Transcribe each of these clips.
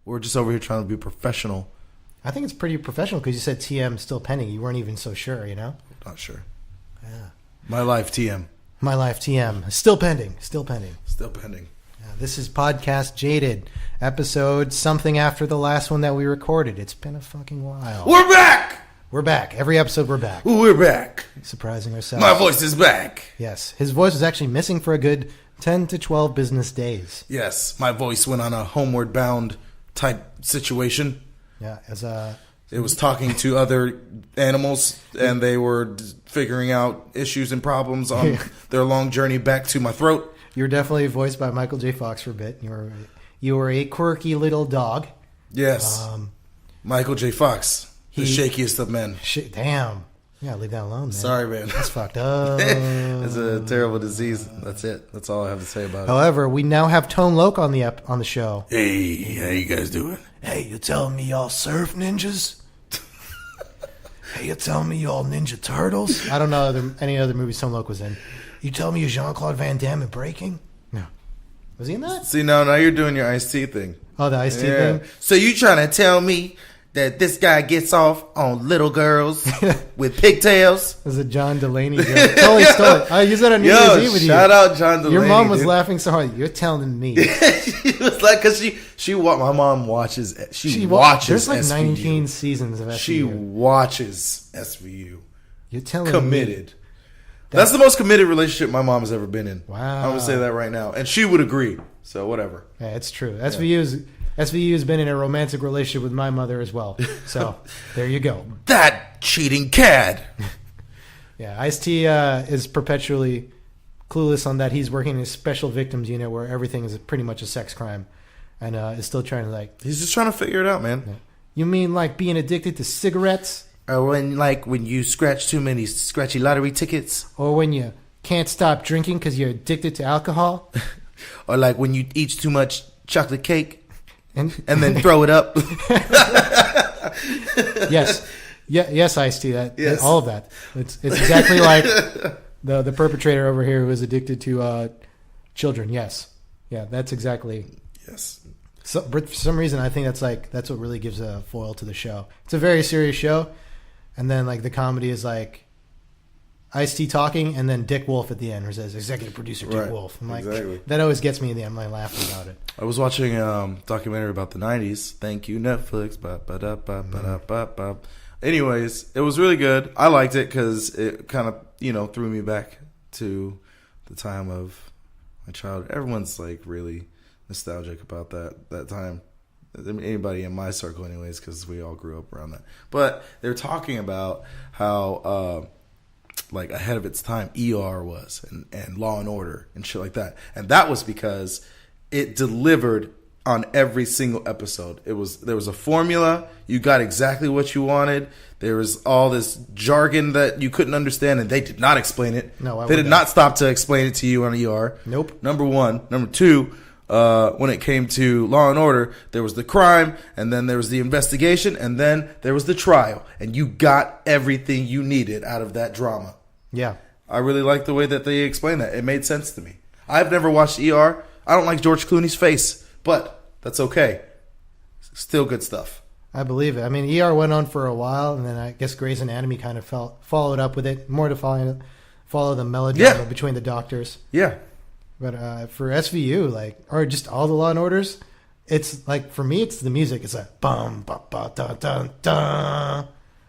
We're just over here trying to be professional. I think it's pretty professional because you said TM still pending. You weren't even so sure, you know? Not sure. Yeah. My life TM. My life TM. Still pending. Still pending. Still pending. Yeah, this is Podcast Jaded. Episode something after the last one that we recorded. It's been a fucking while. We're back! We're back. Every episode we're back. Ooh, we're back. Surprising ourselves. My voice is back. Yes. His voice was actually missing for a good 10 to 12 business days. Yes. My voice went on a homeward bound type situation. Yeah. It was talking to other animals, and they were figuring out issues and problems on their long journey back to my throat. You were definitely voiced by Michael J. Fox for a bit. You were a quirky little dog. Yes. Michael J. Fox, the shakiest of men. Damn. Yeah, leave that alone, man. Sorry, man. That's fucked up. It's a terrible disease. That's it. That's all I have to say about it. However, we now have Tone Loc on the show. Hey, how you guys doing? Hey, you telling me y'all surf ninjas? Hey, you telling me y'all Ninja Turtles? I don't know any other movies Tone Loc was in. You telling me you're Jean-Claude Van Damme in Breaking? No. Was he in that? See, now you're doing your Ice-T thing. Oh, the Ice-T thing? So you trying to tell me that this guy gets off on little girls with pigtails? It was a John Dulaney joke. Totally stole it. I used that on New Year's Eve with you. Shout out John Dulaney. Your mom was laughing so hard. You're telling me. It was like, because my mom watches. She watches. There's like SVU. 19 seasons of SVU. She watches SVU. You're telling committed. me. That's the most committed relationship my mom has ever been in. Wow. I'm gonna say that right now, and she would agree. So whatever. Yeah, it's true. SVU has been in a romantic relationship with my mother as well. So there you go. That cheating cad. Yeah, Ice-T is perpetually clueless on that. He's working in a special victims unit where everything is pretty much a sex crime, and is still trying to He's just trying to figure it out, man. Yeah. You mean like being addicted to cigarettes? Or when you scratch too many scratchy lottery tickets? Or when you can't stop drinking because you're addicted to alcohol? Or like when you eat too much chocolate cake and then throw it up? Yes. Yes, Ice-T. Yes. All of that. It's exactly like the perpetrator over here who is addicted to children. Yes. Yeah, that's exactly. Yes. So, for some reason, I think that's what really gives a foil to the show. It's a very serious show. And then the comedy is Ice-T talking, and then Dick Wolf at the end, who says executive producer Dick Wolf. I'm exactly. That always gets me in the end. I'm laughing about it. I was watching a documentary about the 90s. Thank you, Netflix. Ba-ba-da-ba-ba-da-ba-ba. Anyways, it was really good. I liked it because it kind of, threw me back to the time of my childhood. Everyone's really nostalgic about that time. Anybody in my circle anyways, because we all grew up around that. But they're talking about how ahead of its time ER was and Law and Order and shit like that. And that was because it delivered on every single episode. There was a formula. You got exactly what you wanted. There was all this jargon that you couldn't understand, and they did not explain it. No, they did not stop to explain it to you on ER. Nope. Number one. Number two, when it came to Law and Order, there was the crime, and then there was the investigation, and then there was the trial. And you got everything you needed out of that drama. Yeah. I really like the way that they explained that. It made sense to me. I've never watched ER. I don't like George Clooney's face, but that's okay. Still good stuff. I believe it. I mean, ER went on for a while, and then I guess Grey's Anatomy kind of followed up with it, more to follow the melodrama between the doctors. Yeah. But for SVU, or just all the Law and Orders, it's for me, it's the music. It's bum, ba, ba, da, da, da.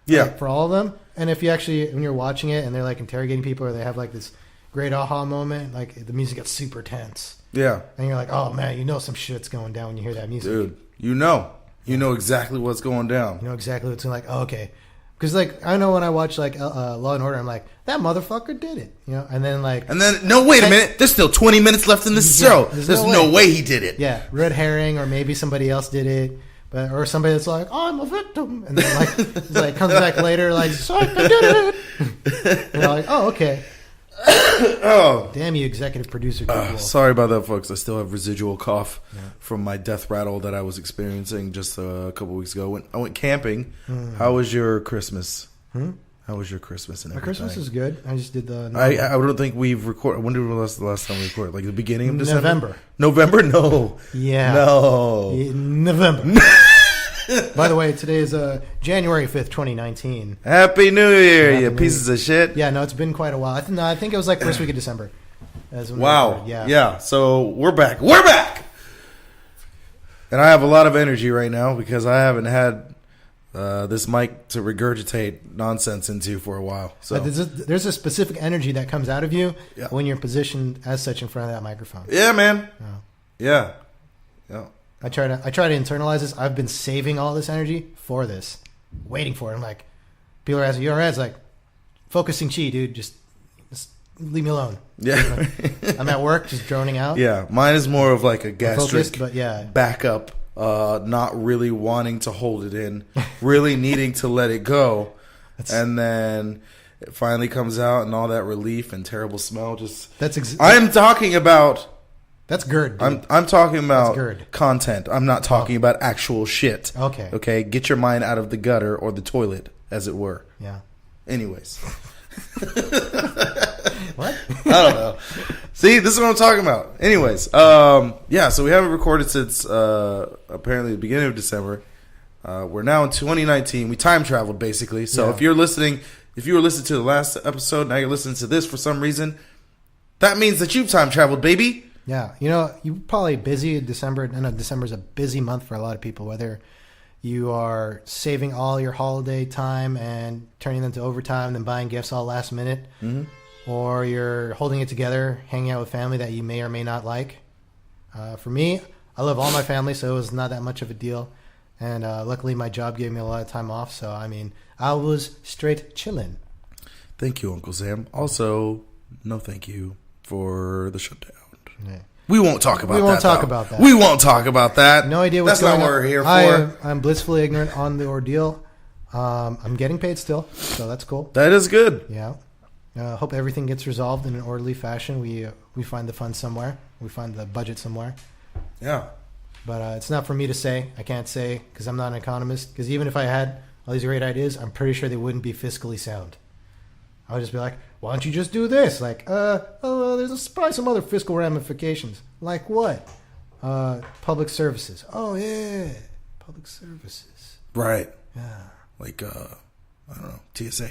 Yeah. For all of them. And if you actually, when you're watching it and they're interrogating people, or they have this great aha moment, the music gets super tense. Yeah. And you're oh man, some shit's going down when you hear that music. Dude, you know exactly what's going down. You know exactly what's oh, okay. Because I know when I watch Law and Order, I'm that motherfucker did it, and then no, wait a minute, there's still 20 minutes left in this show. There's no way he did it. Yeah, red herring, or maybe somebody else did it, or somebody that's I'm a victim, and then comes back later psych, I did it. And they're oh, okay. Oh, damn you, executive producer. Sorry about that, folks. I still have residual cough from my death rattle that I was experiencing just a couple weeks ago. I went camping. How was your Christmas? How How was your Christmas and My everything? Christmas was good. I just did the... I don't think we've recorded... When did the last time we recorded? Like the beginning of December? November. November? No. Yeah. No. November. By the way, today is January 5th, 2019. Happy New Year, Happy you New pieces of shit. Yeah, no, it's been quite a while. I think it was like first week of December. Wow. Yeah. So we're back. We're back! And I have a lot of energy right now because I haven't had this mic to regurgitate nonsense into for a while. So there's a specific energy that comes out of you when you're positioned as such in front of that microphone. Yeah, man. Yeah. I try to internalize this. I've been saving all this energy for this, waiting for it. I'm like, people are asking, "You alright?" It's like, focusing chi, dude. Just leave me alone. Yeah. I'm at work, just droning out. Yeah, mine is more of like a gastric focused, backup. Not really wanting to hold it in, really needing to let it go, and then it finally comes out, and all that relief and terrible smell. I'm talking about. That's GERD. Dude. I'm talking about GERD. Content. I'm not talking about actual shit. Okay. Okay. Get your mind out of the gutter or the toilet, as it were. Yeah. Anyways. What? I don't know. See, this is what I'm talking about. Anyways, so we haven't recorded since apparently the beginning of December. We're now in 2019. We time traveled basically. So if you were listening to the last episode, now you're listening to this for some reason, that means that you've time traveled, baby. Yeah, you're probably busy in December. I know December's a busy month for a lot of people, whether you are saving all your holiday time and turning them to overtime and then buying gifts all last minute, or you're holding it together, hanging out with family that you may or may not like. For me, I love all my family, so it was not that much of a deal. And luckily, my job gave me a lot of time off, so I was straight chilling. Thank you, Uncle Sam. Also, no thank you for the shutdown. Yeah. We won't talk about that. We won't talk about that. We won't talk about that. No idea what's going on. That's not what we're here for. I'm blissfully ignorant on the ordeal. I'm getting paid still, so that's cool. That is good. Yeah. Hope everything gets resolved in an orderly fashion. We find the funds somewhere. We find the budget somewhere. Yeah. But it's not for me to say. I can't say because I'm not an economist. Because even if I had all these great ideas, I'm pretty sure they wouldn't be fiscally sound. I would just be like, why don't you just do this? Like, there's probably some other fiscal ramifications. Like what? Public services. Oh, yeah. Public services. Right. Yeah. Like, I don't know, TSA.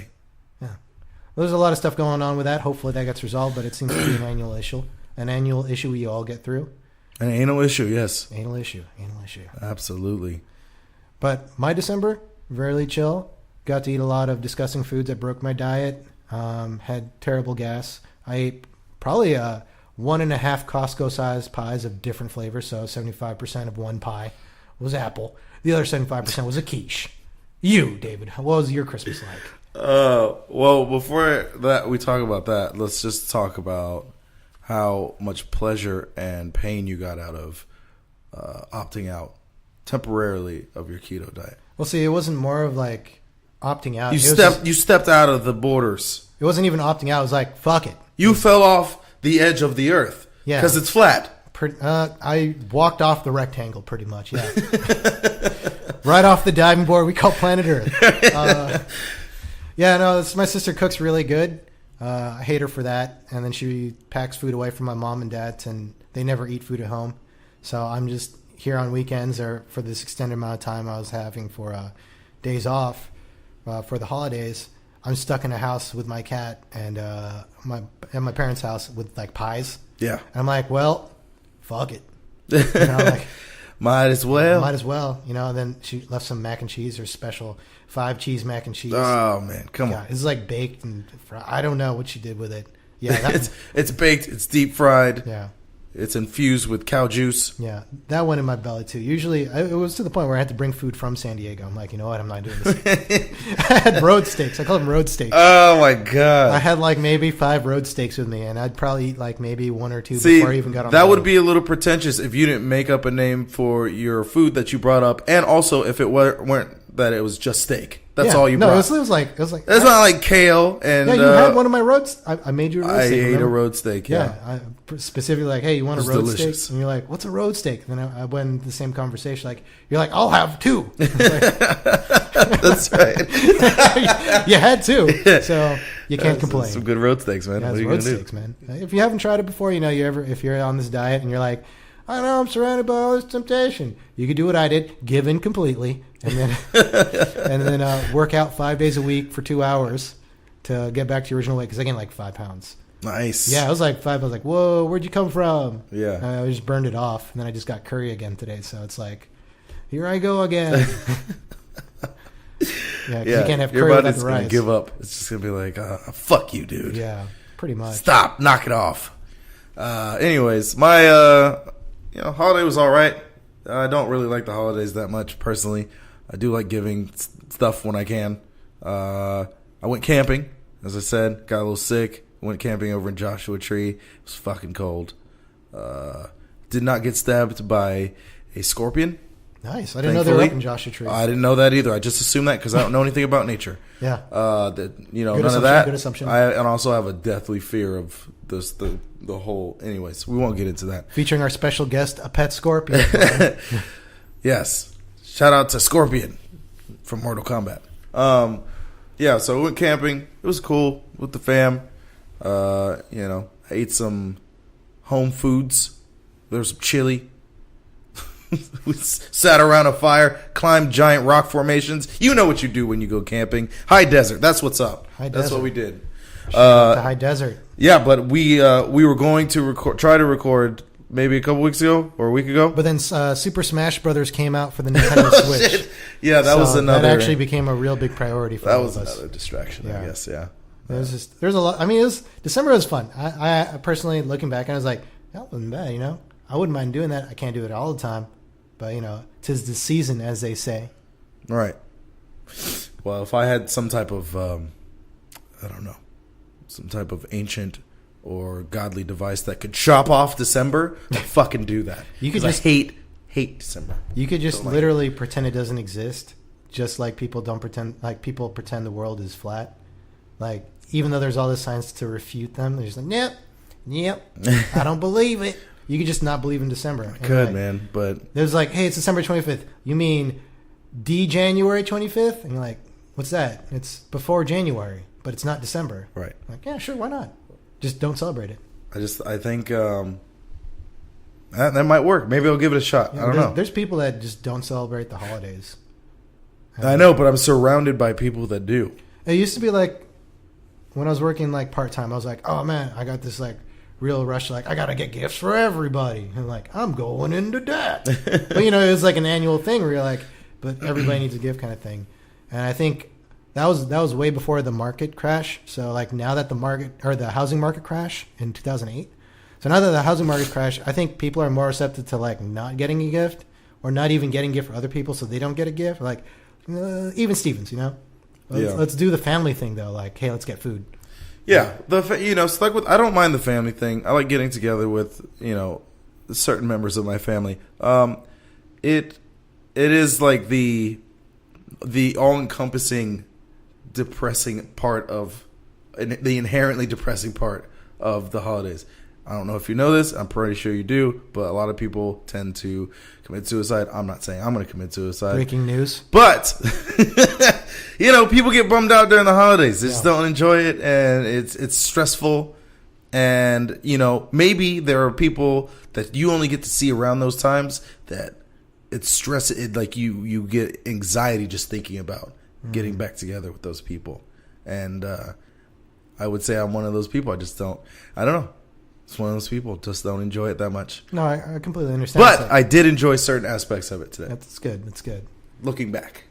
Yeah. Well, there's a lot of stuff going on with that. Hopefully that gets resolved, but it seems to be an annual issue. An annual issue we all get through. An anal issue, yes. Anal issue. Absolutely. But my December, very chill. Got to eat a lot of disgusting foods that broke my diet. Had terrible gas. I ate probably 1.5 Costco-sized pies of different flavors, so 75% of one pie was apple. The other 75% was a quiche. You, David, what was your Christmas like? Well, before that we talk about that, let's just talk about how much pleasure and pain you got out of opting out temporarily of your keto diet. Well, see, it wasn't more of like opting out. You stepped out of the borders. It wasn't even opting out. It was like, fuck it. You fell off the edge of the earth. Yeah. Because it's flat. I walked off the rectangle pretty much, yeah. Right off the diving board we call planet Earth. My sister cooks really good. I hate her for that. And then she packs food away from my mom and dad, and they never eat food at home. So I'm just here on weekends or for this extended amount of time I was having for days off for the holidays. I'm stuck in a house with my cat and my parents' house with like pies. Yeah. And I'm like, well, fuck it. Like, might as well. And then she left some mac and cheese, her special 5-cheese mac and cheese. Oh man, come on. It's like baked and I don't know what she did with it. Yeah, it's baked, it's deep fried. Yeah. It's infused with cow juice. Yeah, that went in my belly too. Usually, it was to the point where I had to bring food from San Diego. I'm like, you know what? I'm not doing this. I had road steaks. I call them road steaks. Oh my god! I had like maybe 5 road steaks with me, and I'd probably eat like maybe 1 or 2 before I even got on. That would be a little pretentious if you didn't make up a name for your food that you brought up, and also if it weren't that it was just steak. That's all you brought. No, it was like it's not like kale and. Yeah, you had one of my roads. I made you a road steak. I ate remember? a road steak. Yeah. I specifically like, hey, you want a road delicious. steak? And you're like, what's a road steak? And then I went into the same conversation. Like, you're like, I'll have 2. That's right. You had 2, so you can't complain. Some good road steaks, man. Yeah, what are you road gonna steaks, man. If you haven't tried it before, if you're on this diet and you're like, I know I'm surrounded by all this temptation, you could do what I did, give in completely, and then work out 5 days a week for 2 hours to get back to your original weight, because I gained like 5 pounds. Nice. Yeah, I was like 5. I was like, whoa, where'd you come from? Yeah. I just burned it off, and then I just got curry again today, so it's like, here I go again. Yeah, you can't have curry without the rice. Gonna give up. It's just gonna be like, fuck you, dude. Yeah, pretty much. Stop. Knock it off. Anyways, my holiday was all right. I don't really like the holidays that much personally. I do like giving stuff when I can. I went camping, as I said. Got a little sick. Went camping over in Joshua Tree. It was fucking cold. Did not get stabbed by a scorpion. Nice. I didn't know they were up in Joshua Tree. I didn't know that either. I just assumed that because I don't know anything about nature. Yeah. None of that. Good assumption. I also have a deathly fear of this, the whole. Anyways, we won't get into that. Featuring our special guest, a pet scorpion. Yes. Shout out to Scorpion from Mortal Kombat. So we went camping. It was cool with the fam. I ate some home foods. There was some chili. We sat around a fire, climbed giant rock formations. You know what you do when you go camping. High desert. That's what's up. That's what we did. The high desert. Yeah, but we were going to try to record maybe a couple weeks ago or a week ago. But then Super Smash Brothers came out for the Nintendo Switch. Shit. Yeah, that was another. That actually became a real big priority for all of us. That was another distraction, I guess. Yeah. There's a lot. I mean, December was fun. I personally, looking back, I was like, that wasn't bad. I wouldn't mind doing that. I can't do it all the time. But, 'tis the season, as they say. Right. Well, if I had some type of, some type of ancient or godly device that could chop off December, I'd fucking do that. You could just hate December. You could just literally pretend it doesn't exist, just like people pretend the world is flat. Like, even though there's all this science to refute them, they're just like, yep, I don't believe it. You could just not believe in December. I could, man, but... There's like, hey, it's December 25th. You mean January 25th? And you're like, what's that? It's before January, but it's not December. Right. Like, yeah, sure, why not? Just don't celebrate it. I think that might work. Maybe I'll give it a shot. I don't know. There's people that just don't celebrate the holidays. I know, but I'm surrounded by people that do. It used to be like, when I was working like part-time, I was like, oh man, I got this like real rush, like I gotta get gifts for everybody, and like I'm going into debt. But it was like an annual thing where you're like, but everybody needs a gift kind of thing. And I think that was way before the market crash. So like now that the housing market crash in 2008. So now that the housing market crash, I think people are more receptive to like not getting a gift or not even getting a gift for other people, so they don't get a gift. Like even Stevens, let's do the family thing though. Like, hey, let's get food. Yeah, stuck with. I don't mind the family thing. I like getting together with certain members of my family. It is like the all-encompassing, depressing part of the inherently depressing part of the holidays. I don't know if you know this. I'm pretty sure you do, but a lot of people tend to commit suicide. I'm not saying I'm going to commit suicide. Breaking news. But people get bummed out during the holidays. They just don't enjoy it, and it's stressful. And maybe there are people that you only get to see around those times that it's stress. Like you get anxiety just thinking about getting back together with those people. And I would say I'm one of those people. I don't know. It's one of those people just don't enjoy it that much. No, I completely understand. But I did enjoy certain aspects of it today. That's good. That's good. Looking back.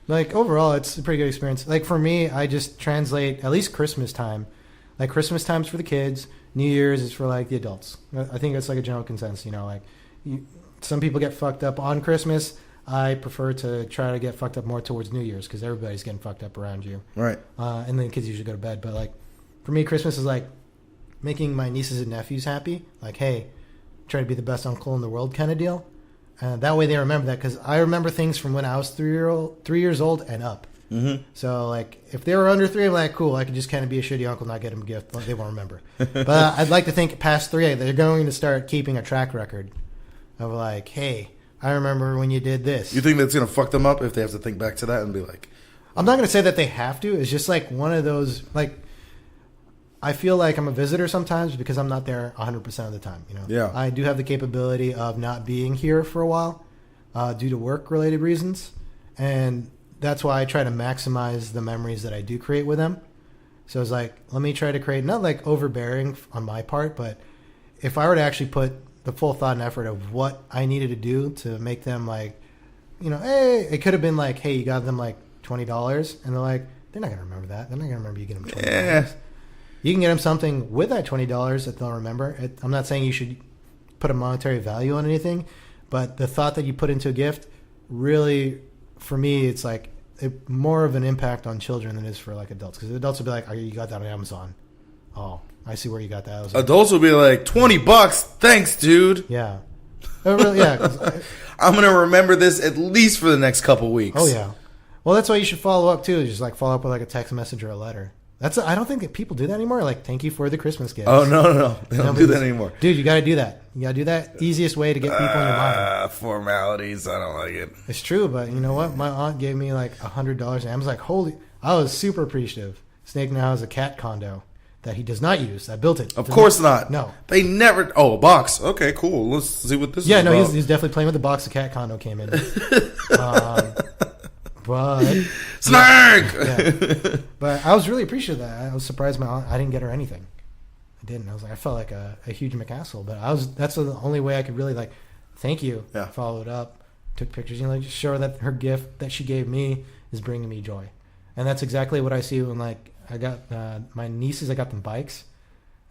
Like, overall, it's a pretty good experience. Like, for me, I just translate at least Christmas time. Like, Christmas time's for the kids. New Year's is for, like, the adults. I think that's, like, a general consensus, some people get fucked up on Christmas. I prefer to try to get fucked up more towards New Year's because everybody's getting fucked up around you. Right. And then kids usually go to bed. But, like, for me, Christmas is, like, making my nieces and nephews happy. Like, hey, try to be the best uncle in the world kind of deal. That way they remember that, because I remember things from when I was 3 years old and up. Mm-hmm. So, like, if they were under 3, I'm like, cool, I could just kind of be a shitty uncle, not get them a gift. They won't remember. But I'd like to think past 3, they're going to start keeping a track record of, like, hey, I remember when you did this. You think that's going to fuck them up if they have to think back to that and be like... I'm not going to say that they have to. It's just, like, one of those, like... I feel like I'm a visitor sometimes because I'm not there 100% of the time. You know, Yeah. I do have the capability of not being here for a while due to work-related reasons, and that's why I try to maximize the memories that I do create with them. So it's like, let me try to create, not like overbearing on my part, but if I were to actually put the full thought and effort of what I needed to do to make them like, you know, hey, it could have been like, hey, you got them like $20, and they're like, they're not going to remember that. They're not going to remember you getting them $20. Yeah. You can get them something with that $20 that they'll remember. I'm not saying you should put a monetary value on anything, but the thought that you put into a gift really, for me, it's like more of an impact on children than it is for like adults. Because adults will be like, oh, you got that on Amazon. Oh, I see where you got that. Adults will be like, $20, thanks, dude. Yeah. Really, yeah. I'm going to remember this at least for the next couple weeks. Oh, yeah. Well, that's why you should follow up, too. Just like follow up with like a text message or a letter. I don't think that people do that anymore. Like, thank you for the Christmas gifts. Oh, no. They don't do that anymore. Dude, you got to do that. You got to do that. Easiest way to get people in your mind. Formalities. I don't like it. It's true, but you know what? My aunt gave me like $100, and I was like, I was super appreciative. Snake now has a cat condo that he does not use. I built it. Of course not. No. They never... Oh, a box. Okay, cool. Let's see what this is Yeah, no, about. he's definitely playing with the box the cat condo came in. But Snake! Yeah. But I was really appreciative of that. I was surprised my aunt, I didn't get her anything. I didn't. I was like, I felt like a huge McAsshole. But that's the only way I could really like, thank you. Yeah. Followed up, took pictures, you know, like just show her that her gift that she gave me is bringing me joy. And that's exactly what I see when like I got my nieces, I got them bikes,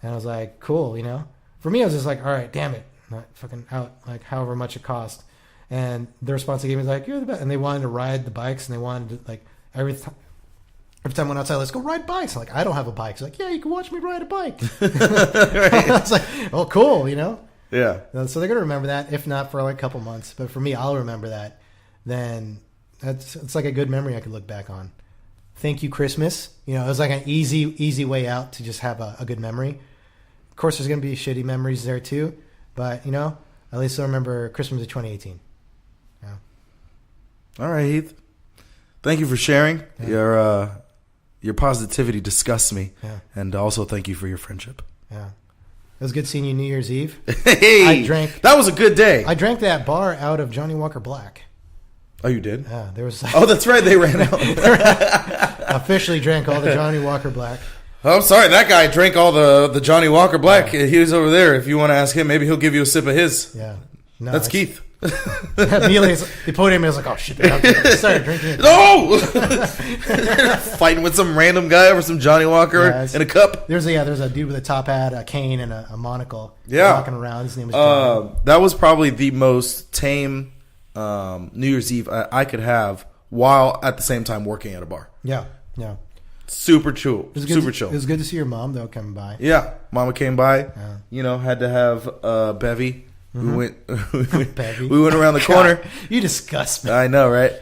and I was like, cool, you know. For me, I was just like, all right, damn it, not fucking out like however much it cost. And the response they gave me was like, you're the best. And they wanted to ride the bikes, and they wanted to, like, every time I went outside, let's go ride bikes. I'm like, I don't have a bike. She's like, yeah, you can watch me ride a bike. I was like, oh, cool, you know? Yeah. So they're going to remember that, if not for like a couple months. But for me, I'll remember that. Then it's like a good memory I could look back on. Thank you, Christmas. You know, it was like an easy way out to just have a good memory. Of course, there's going to be shitty memories there, too. But, you know, at least I'll remember Christmas of 2018. All right, Heath. Thank you for sharing. Yeah. Your positivity disgusts me. Yeah. And also thank you for your friendship. Yeah. It was good seeing you New Year's Eve. Hey! That was a good day. I drank that bar out of Johnny Walker Black. Oh, you did? Yeah. There was. Oh, that's right. They ran out. Officially drank all the Johnny Walker Black. Oh, I'm sorry. That guy drank all the Johnny Walker Black. Yeah. He was over there. If you want to ask him, maybe he'll give you a sip of his. Yeah. No, that's Keith. Immediately, they put him in. I was like, "Oh shit!" I started drinking it. No, fighting with some random guy over some Johnny Walker in a cup. There's a dude with a top hat, a cane, and a monocle. Yeah, walking around. His name was John. That was probably the most tame New Year's Eve I could have while at the same time working at a bar. Yeah. Super chill. Super chill. It was good to see your mom though coming by. Yeah, Mama came by. Yeah. You know, had to have bevy. Mm-hmm. We went around the corner. God, you disgust me. I know, right?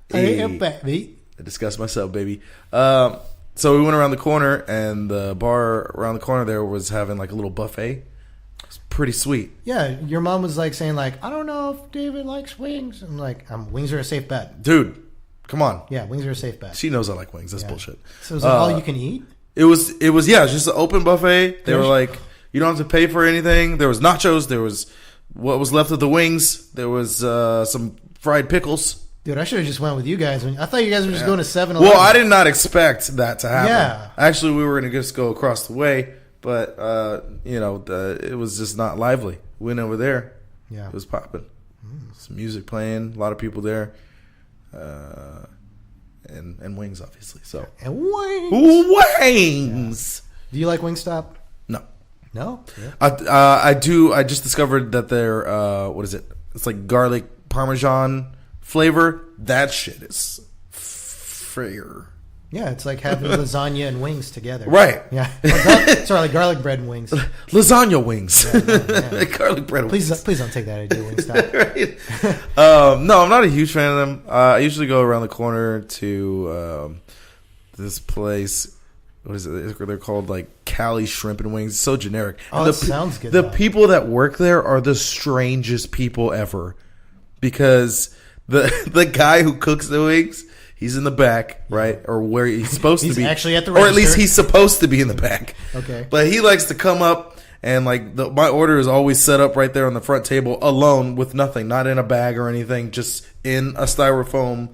Hey, baby. I disgust myself, baby. So we went around the corner, and the bar around the corner there was having like a little buffet. It was pretty sweet. Yeah, your mom was like saying like, I don't know if David likes wings. I'm like, wings are a safe bet. Dude, come on. Yeah, wings are a safe bet. She knows I like wings. That's bullshit. So is that all you can eat? It was just an open buffet. They were like, you don't have to pay for anything. There was nachos. There was what was left of the wings. There was some fried pickles. Dude, I should have just went with you guys. I thought you guys were just going to 7-Eleven. Well, I did not expect that to happen. Yeah. Actually, we were going to just go across the way, but, it was just not lively. Went over there. Yeah. It was popping. Some music playing. A lot of people there. And wings, obviously. So. And wings! Wings! Yeah. Do you like Wingstop? No? Yeah. I do. I just discovered that they're, what is it? It's like garlic Parmesan flavor. That shit is fair. Yeah, it's like having lasagna and wings together. Right. Yeah. Like garlic bread and wings. Lasagna wings. Yeah. Garlic bread and wings. Please don't take that idea, Wingstop. Right. No, I'm not a huge fan of them. I usually go around the corner to this place. What is it? They're called like Cali Shrimp and Wings. It's so generic. Oh, that sounds good. The though. people that work there are the strangest people ever, because the guy who cooks the wings, he's in the back, right, or where he's supposed to be. He's actually at the or at least register. he's supposed to be in the back. Okay, but he likes to come up and like my order is always set up right there on the front table, alone with nothing, not in a bag or anything, just in a styrofoam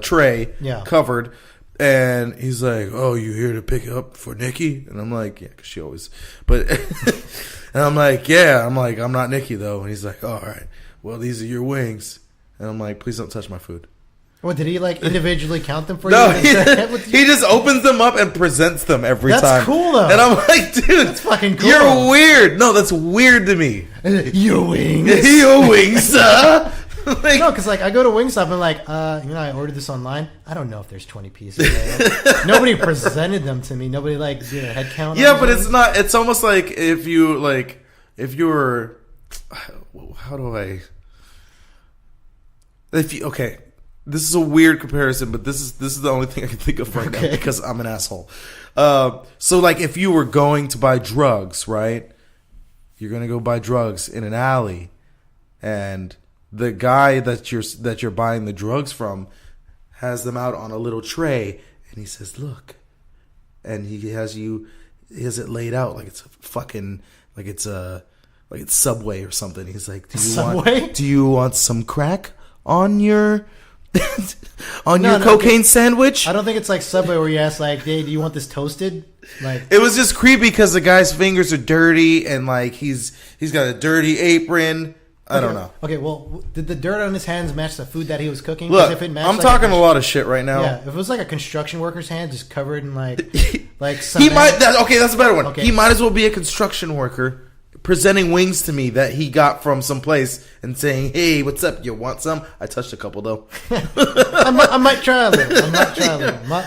tray, covered. And he's like, "Oh, you here to pick up for Nikki?" And I'm like, "Yeah," because she always. But and I'm like, "Yeah." I'm like, "I'm not Nikki though." And he's like, "Oh, all right. Well, these are your wings." And I'm like, "Please don't touch my food." What, did he like individually count them for no, you? No, he just opens them up and presents them every time. That's cool though. And I'm like, "Dude, that's fucking cool. You're weird." No, that's weird to me. Your wings. Your wings, sir. Like, no, because like I go to Wingstop and like, I ordered this online. I don't know if there's 20 pieces. Nobody presented them to me. Nobody like did a head count. Yeah, but it's not. It's almost like if you were. How do I? Okay, this is a weird comparison, but this is the only thing I can think of right now because I'm an asshole. So like if you were going to buy drugs, right? You're gonna go buy drugs in an alley, and the guy that you're buying the drugs from has them out on a little tray, and he says, "Look," and he has it laid out like it's a fucking like it's Subway or something. He's like, "Do you want some crack on your cocaine sandwich?" I don't think it's like Subway where you ask like, "Hey, do you want this toasted?" Like it was just creepy because the guy's fingers are dirty and like he's got a dirty apron. I don't know. Okay, well, did the dirt on his hands match the food that he was cooking? Look, if it matched, I'm talking a lot of shit right now. Yeah, if it was like a construction worker's hand, just covered in like that's a better one. Okay. He might as well be a construction worker presenting wings to me that he got from someplace and saying, "Hey, what's up? You want some?" I touched a couple though. I might try a little.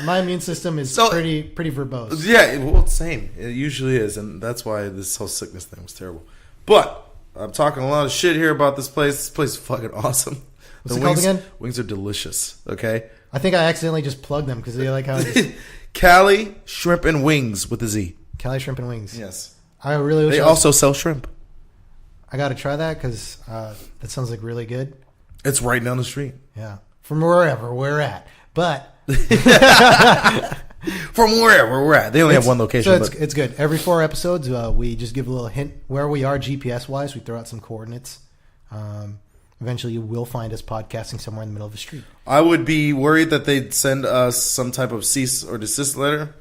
My immune system is pretty verbose. Yeah, well, same. It usually is, and that's why this whole sickness thing was terrible. But I'm talking a lot of shit here about this place. This place is fucking awesome. What's it called again? Wings are delicious. Okay. I think I accidentally just plugged them because they like how Cali Shrimp and Wings with a Z. Cali Shrimp and Wings. Yes. I really wish they also sell shrimp. I got to try that because that sounds like really good. It's right down the street. Yeah, from wherever we're at, but from wherever we're at, they only have one location. So it's good. Every 4 episodes, we just give a little hint where we are GPS wise. We throw out some coordinates. Eventually, you will find us podcasting somewhere in the middle of the street. I would be worried that they'd send us some type of cease and desist letter,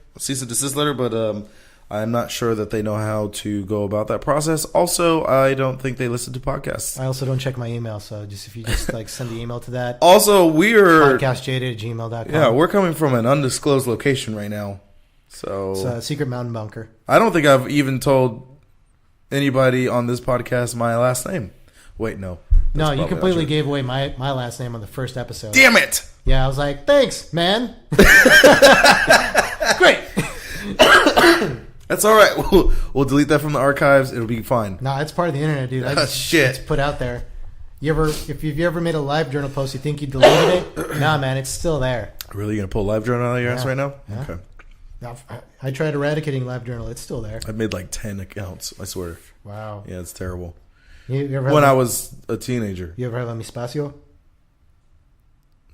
but I'm not sure that they know how to go about that process. Also, I don't think they listen to podcasts. I also don't check my email, so if you like send the email to that. Also, we're podcastjaded@gmail.com. Yeah, we're coming from an undisclosed location right now, so it's a secret mountain bunker. I don't think I've even told anybody on this podcast my last name. Wait, no. No, you completely gave away my last name on the first episode. Damn it! Yeah, I was like, thanks, man. Great. That's all right. We'll delete that from the archives. It'll be fine. No, it's part of the internet, dude. Shit. It's put out there. If you've ever made a live journal post, you think you deleted it? Nah, man, it's still there. Really, you gonna pull live journal out of your ass right now? Yeah. Okay. Now, I tried eradicating live journal. It's still there. I've made like 10 accounts. I swear. Wow. Yeah, it's terrible. You ever when I was a teenager. You ever heard of Mi Spacio?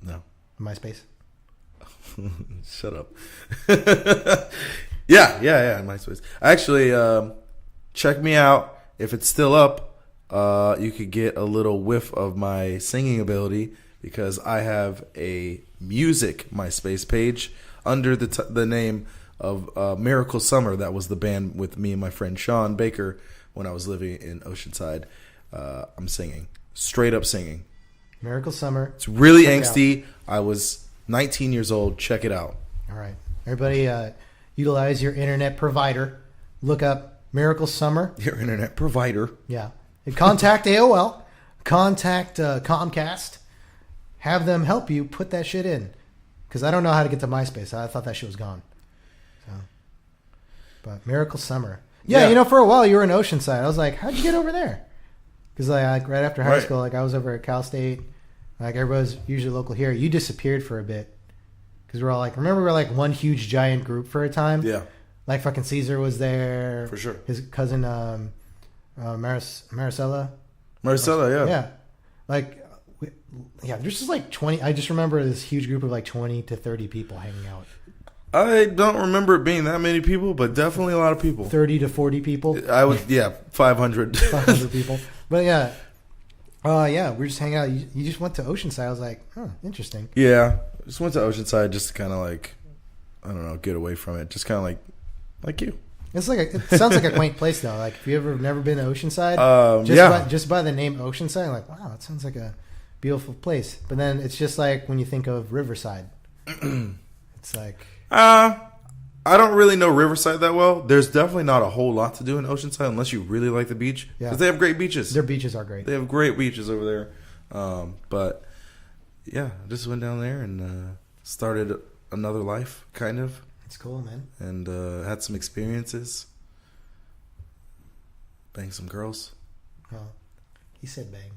No. MySpace. Shut up. Yeah, MySpace. Actually, check me out. If it's still up, you could get a little whiff of my singing ability because I have a music MySpace page under the name of Miracle Summer. That was the band with me and my friend Sean Baker when I was living in Oceanside. I'm singing. Straight up singing. Miracle Summer. It's really angsty. I was 19 years old. Check it out. All right. Everybody utilize your internet provider. Look up Miracle Summer. Your internet provider. Yeah. Contact AOL. Contact Comcast. Have them help you put that shit in. because I don't know how to get to MySpace. I thought that shit was gone. So, but Miracle Summer. Yeah, for a while you were in Oceanside. I was like, how'd you get over there? Because like right after high school, like I was over at Cal State. Like everybody's usually local here. You disappeared for a bit because we're all like, remember we're like one huge giant group for a time. Yeah. Like fucking Caesar was there for sure. His cousin Maricela. Maricela, yeah. Yeah. Like, there's just like 20. I just remember this huge group of like 20 to 30 people hanging out. I don't remember it being that many people, but definitely a lot of people. 30 to 40 people. 500. 500 people. But yeah. We're just hanging out. You just went to Oceanside. I was like, interesting. Yeah. Just went to Oceanside just to kind of like, I don't know, get away from it. Just kind of like you. It's like it sounds like a quaint place though. Like if you ever never been to Oceanside, just by the name Oceanside, I'm like, wow, that sounds like a beautiful place. But then it's just like when you think of Riverside, it's like I don't really know Riverside that well. There's definitely not a whole lot to do in Oceanside unless you really like the beach. Because they have great beaches. Their beaches are great. They have great beaches over there. But yeah, I just went down there and started another life, kind of. It's cool, man. And had some experiences. Banged some girls. Oh, he said bang.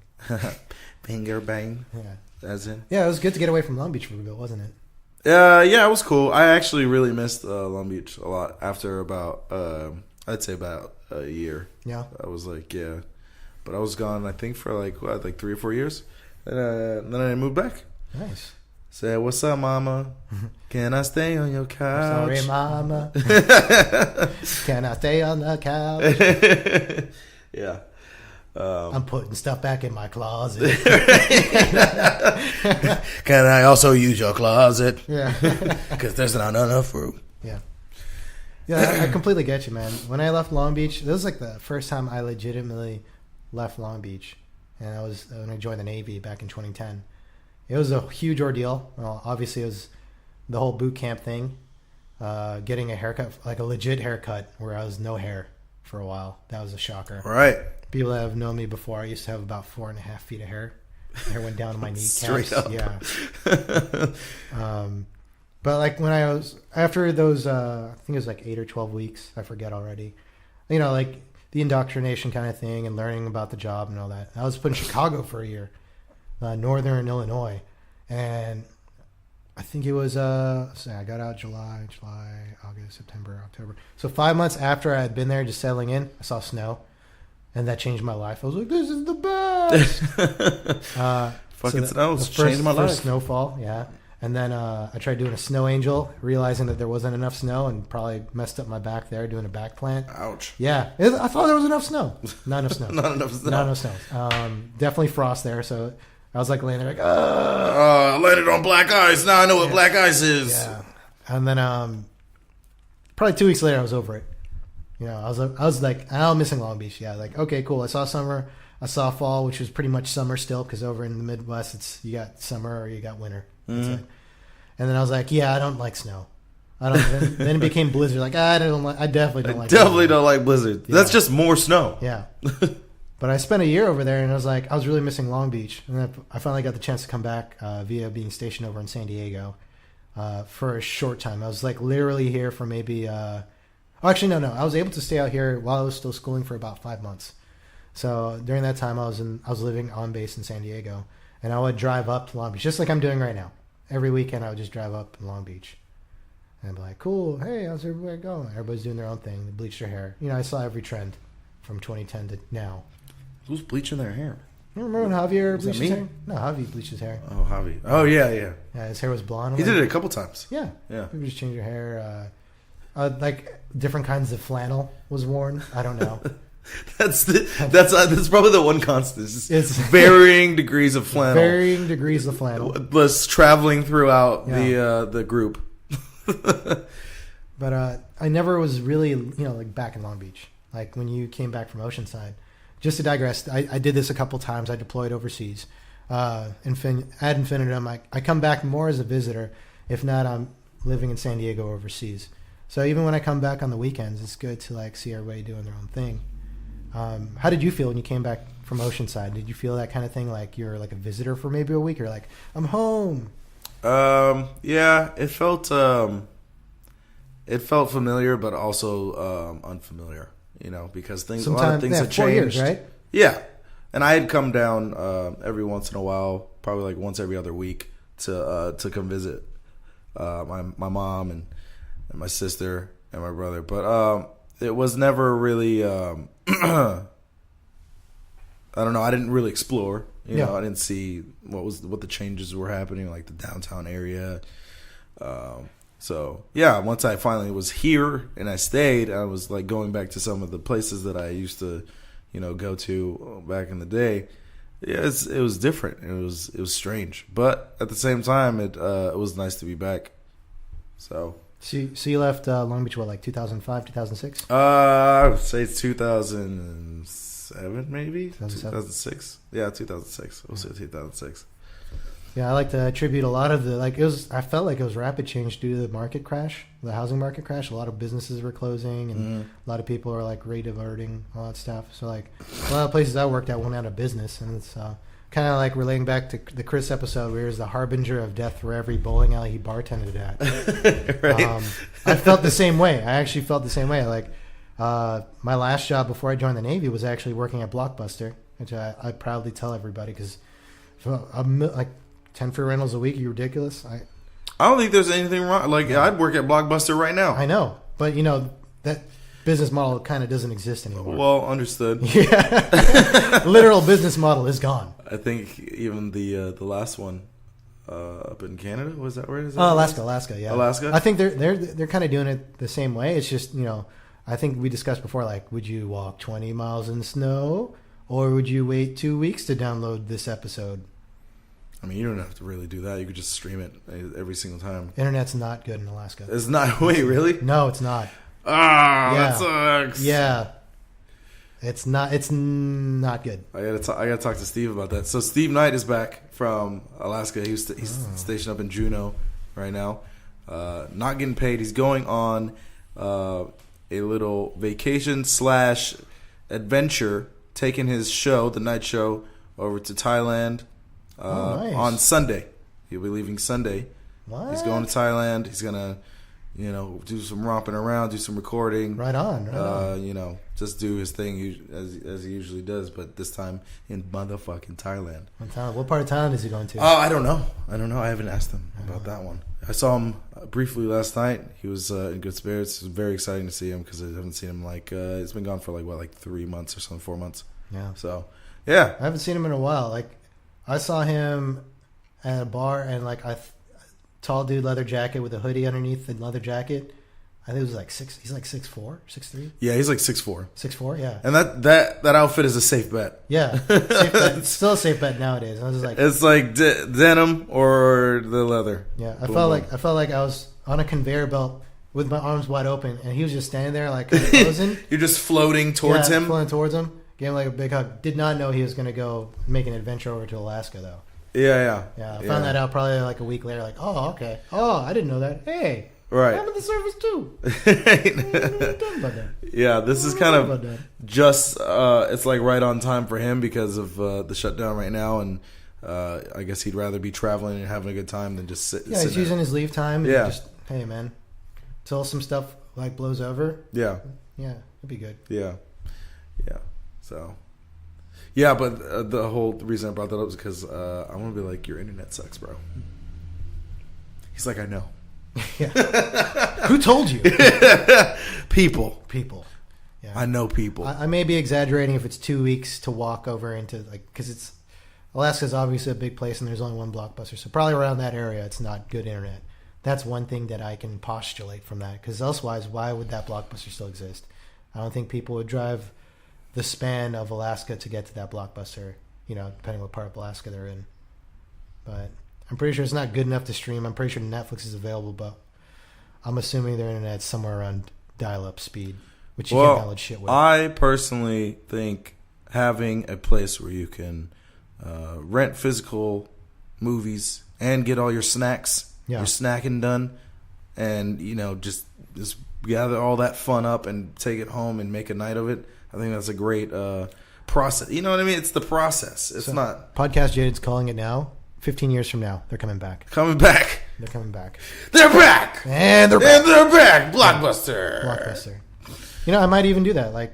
Bang or bang. Yeah. As in? Yeah, it was good to get away from Long Beach for a bit, wasn't it? Yeah, it was cool. I actually really missed Long Beach a lot after about, I'd say about a year. Yeah. I was like, yeah. But I was gone, I think, for like 3 or 4 years. And then I moved back. Nice. Said, what's up, mama? Can I stay on your couch? Sorry, mama. Can I stay on the couch? Yeah. I'm putting stuff back in my closet. Can I also use your closet? Yeah. Because there's not enough room. Yeah. Yeah, I completely get you, man. When I left Long Beach, this was like the first time I legitimately left Long Beach. And I was when I joined the Navy back in 2010. It was a huge ordeal. Well, obviously, it was the whole boot camp thing. Getting a haircut, like a legit haircut, where I was no hair for a while. That was a shocker. Right. People that have known me before, I used to have about 4.5 feet of hair. Hair went down to my kneecaps. Straight up. Yeah. But like when I was after those, I think it was like 8 or 12 weeks. I forget already. Like the indoctrination kind of thing and learning about the job and all that. I was put in Chicago for a year. Northern Illinois, and I think it was I got out July, August, September, October. So 5 months after I had been there, just settling in, I saw snow, and that changed my life. I was like, "This is the best." Fucking snow changed my life. First snowfall, yeah. And then I tried doing a snow angel, realizing that there wasn't enough snow, and probably messed up my back there doing a back plant. Ouch. Yeah, I thought there was enough snow. Not enough snow. Not enough snow. Not enough snow. Definitely frost there, so. I was like laying there like, I landed on black ice. Now I know what black ice is. Yeah. And then probably 2 weeks later, I was over it. I was like, I'm missing Long Beach. Yeah, like, okay, cool. I saw summer. I saw fall, which was pretty much summer still, because over in the Midwest, it's you got summer or you got winter. That's it. And then I was like, yeah, I don't like snow. I don't. Then it became blizzard. Like, I definitely don't like. Definitely don't like blizzard. Yeah. That's just more snow. Yeah. But I spent a year over there, and I was really missing Long Beach. And then I finally got the chance to come back via being stationed over in San Diego for a short time. I was like literally here for maybe. Actually, no. I was able to stay out here while I was still schooling for about 5 months. So during that time, I was living on base in San Diego, and I would drive up to Long Beach just like I'm doing right now. Every weekend, I would just drive up to Long Beach, and I'd be like, "Cool, hey, how's everybody going?" Everybody's doing their own thing. They bleach their hair. I saw every trend from 2010 to now. Who's bleaching their hair? You remember when Javier bleached his hair? No, Javi bleached his hair. Oh, Javi. Oh, yeah. Yeah, his hair was blonde. He did it a couple times. Yeah. Yeah. People just change their hair. Like different kinds of flannel was worn. I don't know. That's probably the one constant. It's varying degrees of flannel. Varying degrees of flannel. Was traveling throughout the group. But I never was really, like back in Long Beach. Like when you came back from Oceanside. Just to digress, I did this a couple times. I deployed overseas. Ad infinitum, I come back more as a visitor. If not, I'm living in San Diego overseas. So even when I come back on the weekends, it's good to like see everybody doing their own thing. How did you feel when you came back from Oceanside? Did you feel that kind of thing, like you're like a visitor for maybe a week, or like I'm home? Yeah, it felt familiar, but also unfamiliar. Because a lot of things have 4 changed. years, right? Yeah, and I had come down every once in a while, probably like once every other week, to come visit my mom and my sister and my brother. But it was never really. I don't know. I didn't really explore. I didn't see what the changes were happening, like the downtown area. So yeah, once I finally was here and I stayed, I was like going back to some of the places that I used to, go to back in the day. Yeah, it was different. It was strange, but at the same time, it was nice to be back. So you left Long Beach, what, like 2005, 2006? I would say it's 2007, maybe 2006. Yeah, 2006. We'll say 2006. Yeah, I like to attribute a lot of I felt like it was rapid change due to the market crash, the housing market crash. A lot of businesses were closing, and a lot of people are like rediverting, all that stuff. So like a lot of places I worked at went out of business, and it's kind of like relating back to the Chris episode where he was the harbinger of death for every bowling alley he bartended at. Right. I felt the same way. I actually felt the same way. Like my last job before I joined the Navy was actually working at Blockbuster, which I proudly tell everybody because like 10 free rentals a week, you're ridiculous. I don't think there's anything wrong. Like, I'd work at Blockbuster right now. I know, but that business model kind of doesn't exist anymore. Well, understood. Yeah, literal business model is gone. I think even the last one up in Canada, was that where it is? Oh, Alaska, yeah. Alaska. I think they're kind of doing it the same way. It's just I think we discussed before, like, would you walk 20 miles in snow, or would you wait 2 weeks to download this episode? I mean, you don't have to really do that. You could just stream it every single time. Internet's not good in Alaska. It's not. Wait, really? No, it's not. That sucks. Yeah, it's not. It's not good. I gotta talk to Steve about that. So Steve Knight is back from Alaska. He's stationed up in Juneau right now, not getting paid. He's going on a little vacation / adventure, taking his show, the night show, over to Thailand. Nice. On Sunday. He'll be leaving Sunday. What? He's going to Thailand. He's going to, do some romping around, do some recording. Right on. Just do his thing as he usually does, but this time in motherfucking Thailand. What part of Thailand is he going to? I don't know. I haven't asked him about that one. I saw him briefly last night. He was in good spirits. It was very exciting to see him because I haven't seen him it's been gone for like 3 months or something, 4 months. Yeah. So, yeah. I haven't seen him in a while. Like, I saw him at a bar, and tall dude, leather jacket with a hoodie underneath the leather jacket. I think it was like he's like 6'4", 6'3". Yeah, he's like 6'4". 6'4", yeah. And that outfit is a safe bet. Yeah, safe bet. It's still a safe bet nowadays. I was just like, it's like denim or the leather. Yeah, I felt like I was on a conveyor belt with my arms wide open, and he was just standing there like kind of frozen. You're just floating towards him. Floating towards him. Gave him like a big hug. Did not know he was going to go make an adventure over to Alaska, though. Yeah. I found that out probably like a week later. Like, oh, okay. Oh, I didn't know that. Hey, right. I'm at the surface too. Yeah, this is kind of just it's like right on time for him because of the shutdown right now, and I guess he'd rather be traveling and having a good time than just sit. Yeah, he's using his leave time. Yeah. Just, hey, man, till some stuff like blows over. Yeah. Yeah, it'd be good. Yeah. So, yeah, but the whole reason I brought that up is because I want to be like, your internet sucks, bro. He's like, I know. Yeah. Who told you? People. Yeah. I know people. I may be exaggerating if it's 2 weeks to walk over into because Alaska's obviously a big place and there's only one Blockbuster, so probably around that area it's not good internet. That's one thing that I can postulate from that, because elsewise, why would that Blockbuster still exist? I don't think people would drive the span of Alaska to get to that Blockbuster, depending what part of Alaska they're in. But I'm pretty sure it's not good enough to stream. I'm pretty sure Netflix is available, but I'm assuming their internet's somewhere around dial-up speed, which you can't download shit with. I personally think having a place where you can rent physical movies and get all your snacks, your snacking done, and just gather all that fun up and take it home and make a night of it. I think that's a great process. You know what I mean? It's the process. It's not. Podcast Jaded's calling it now. 15 years from now, they're coming back. Coming back. They're coming back. They're back. And they're back. Blockbuster. Blockbuster. You know, I might even do that. Like,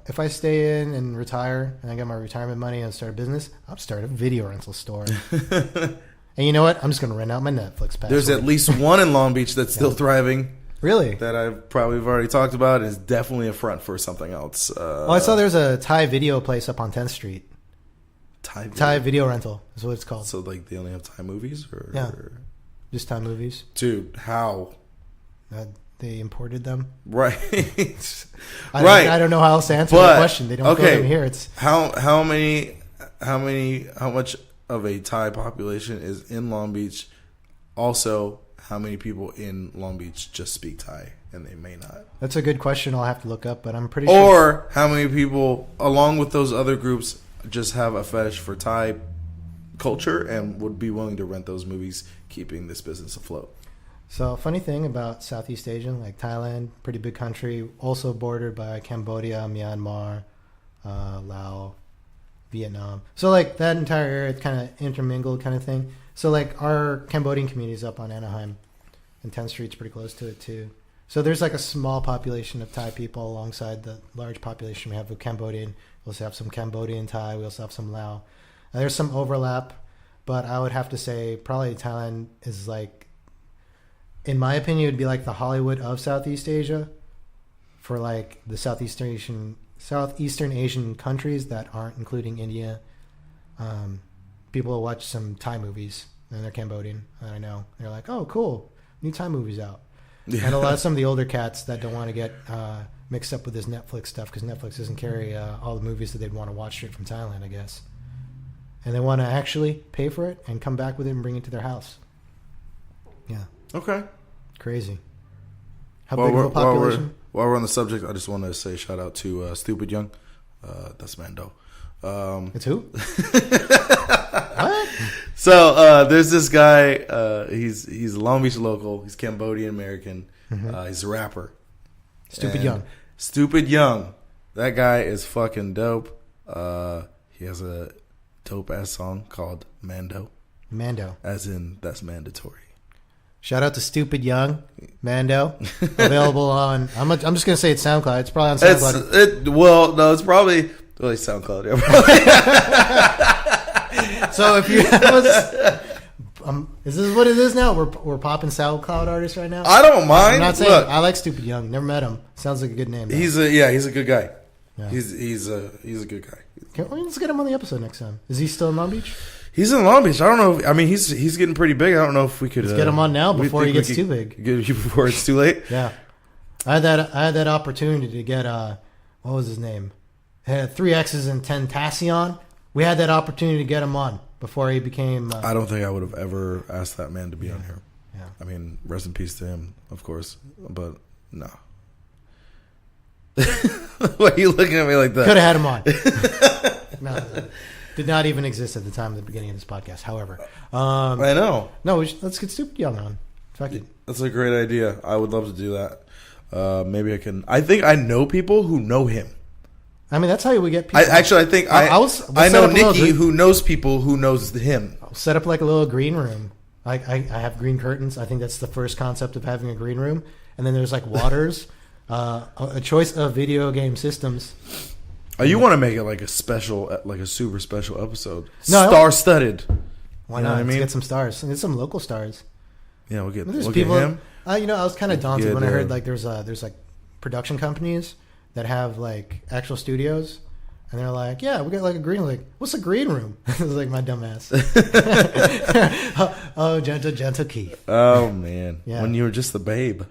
if I stay in and retire and I get my retirement money and start a business, I'll start a video rental store. And you know what? I'm just going to rent out my Netflix password. There's at least one in Long Beach that's still thriving. Really? That I've probably already talked about. Is definitely a front for something else. I saw there's a Thai video place up on 10th Street. Thai video rental is what it's called. So, like, they only have Thai movies? Yeah. Just Thai movies. Dude, how? They imported them. Right. I don't know how else to answer that question. They don't go them here. It's how much of a Thai population is in Long Beach? Also, how many people in Long Beach just speak Thai and they may not? That's a good question. I'll have to look up, but I'm pretty sure. Or how many people, along with those other groups, just have a fetish for Thai culture and would be willing to rent those movies, keeping this business afloat? So, funny thing about Southeast Asia, like Thailand, pretty big country, also bordered by Cambodia, Myanmar, Laos, Vietnam. So, like, that entire area, it's kind of intermingled kind of thing. So, like, our Cambodian community is up on Anaheim, and 10th Street's pretty close to it, too. So, there's, like, a small population of Thai people alongside the large population we have of Cambodian. We also have some Cambodian Thai. We also have some Lao. And there's some overlap, but I would have to say probably Thailand is, like, in my opinion, it would be like the Hollywood of Southeast Asia for, like, the Southeastern Asian countries that aren't including India. People will watch some Thai movies, and they're Cambodian, and I know. They're like, oh, cool, new Thai movies out. Yeah. And some of the older cats that don't want to get mixed up with this Netflix stuff, because Netflix doesn't carry all the movies that they'd want to watch straight from Thailand, I guess. And they want to actually pay for it and come back with it and bring it to their house. Yeah. Okay. Crazy. How big of a population? While we're on the subject, I just want to say shout out to Stupid Young. That's Mando. It's who? What? So there's this guy. He's a Long Beach local. He's Cambodian American. Mm-hmm. He's a rapper. Stupid Young. That guy is fucking dope. He has a dope ass song called Mando. As in, that's mandatory. Shout out to Stupid Young, Mando. Available on, I'm just going to say it's SoundCloud. It's probably on SoundCloud. It's probably SoundCloud. Yeah, probably. So if you is this what it is now? We're popping SoundCloud artists right now? I don't mind. I'm not saying. Look, I like Stupid Young. Never met him. Sounds like a good name. He's a good guy. Yeah. He's a good guy. Let's get him on the episode next time. Is he still in Long Beach? He's in Long Beach. I don't know. He's getting pretty big. I don't know if we could let's get him on now before he gets too big. Before it's too late. Yeah, I had that opportunity to get what was his name? He had 3 X's and Tentacion. We had that opportunity to get him on before he became. I don't think I would have ever asked that man to be on here. Yeah. I mean, rest in peace to him, of course. But no. Why are you looking at me like that? Could have had him on. No. Did not even exist at the time of the beginning of this podcast. However, I know. No, let's get Stupid Young on. Fuck it. That's a great idea. I would love to do that. Maybe I can. I think I know people who know him. I mean, that's how we get people. I think I know Nikki who knows people who knows him. I'll set up like a little green room. I have green curtains. I think that's the first concept of having a green room. And then there's like waters, a choice of video game systems. Oh, you want to make it like a special, like a super special episode? No, star-studded. Why not? Let's get some stars. Get some local stars. Yeah, we'll get him. I was kind of daunted when I heard like there's like production companies that have like actual studios, and they're like, yeah, we got like a green room. Like, what's a green room? It was like my dumb ass. Oh, gentle Keith. Oh man, yeah. When you were just the babe.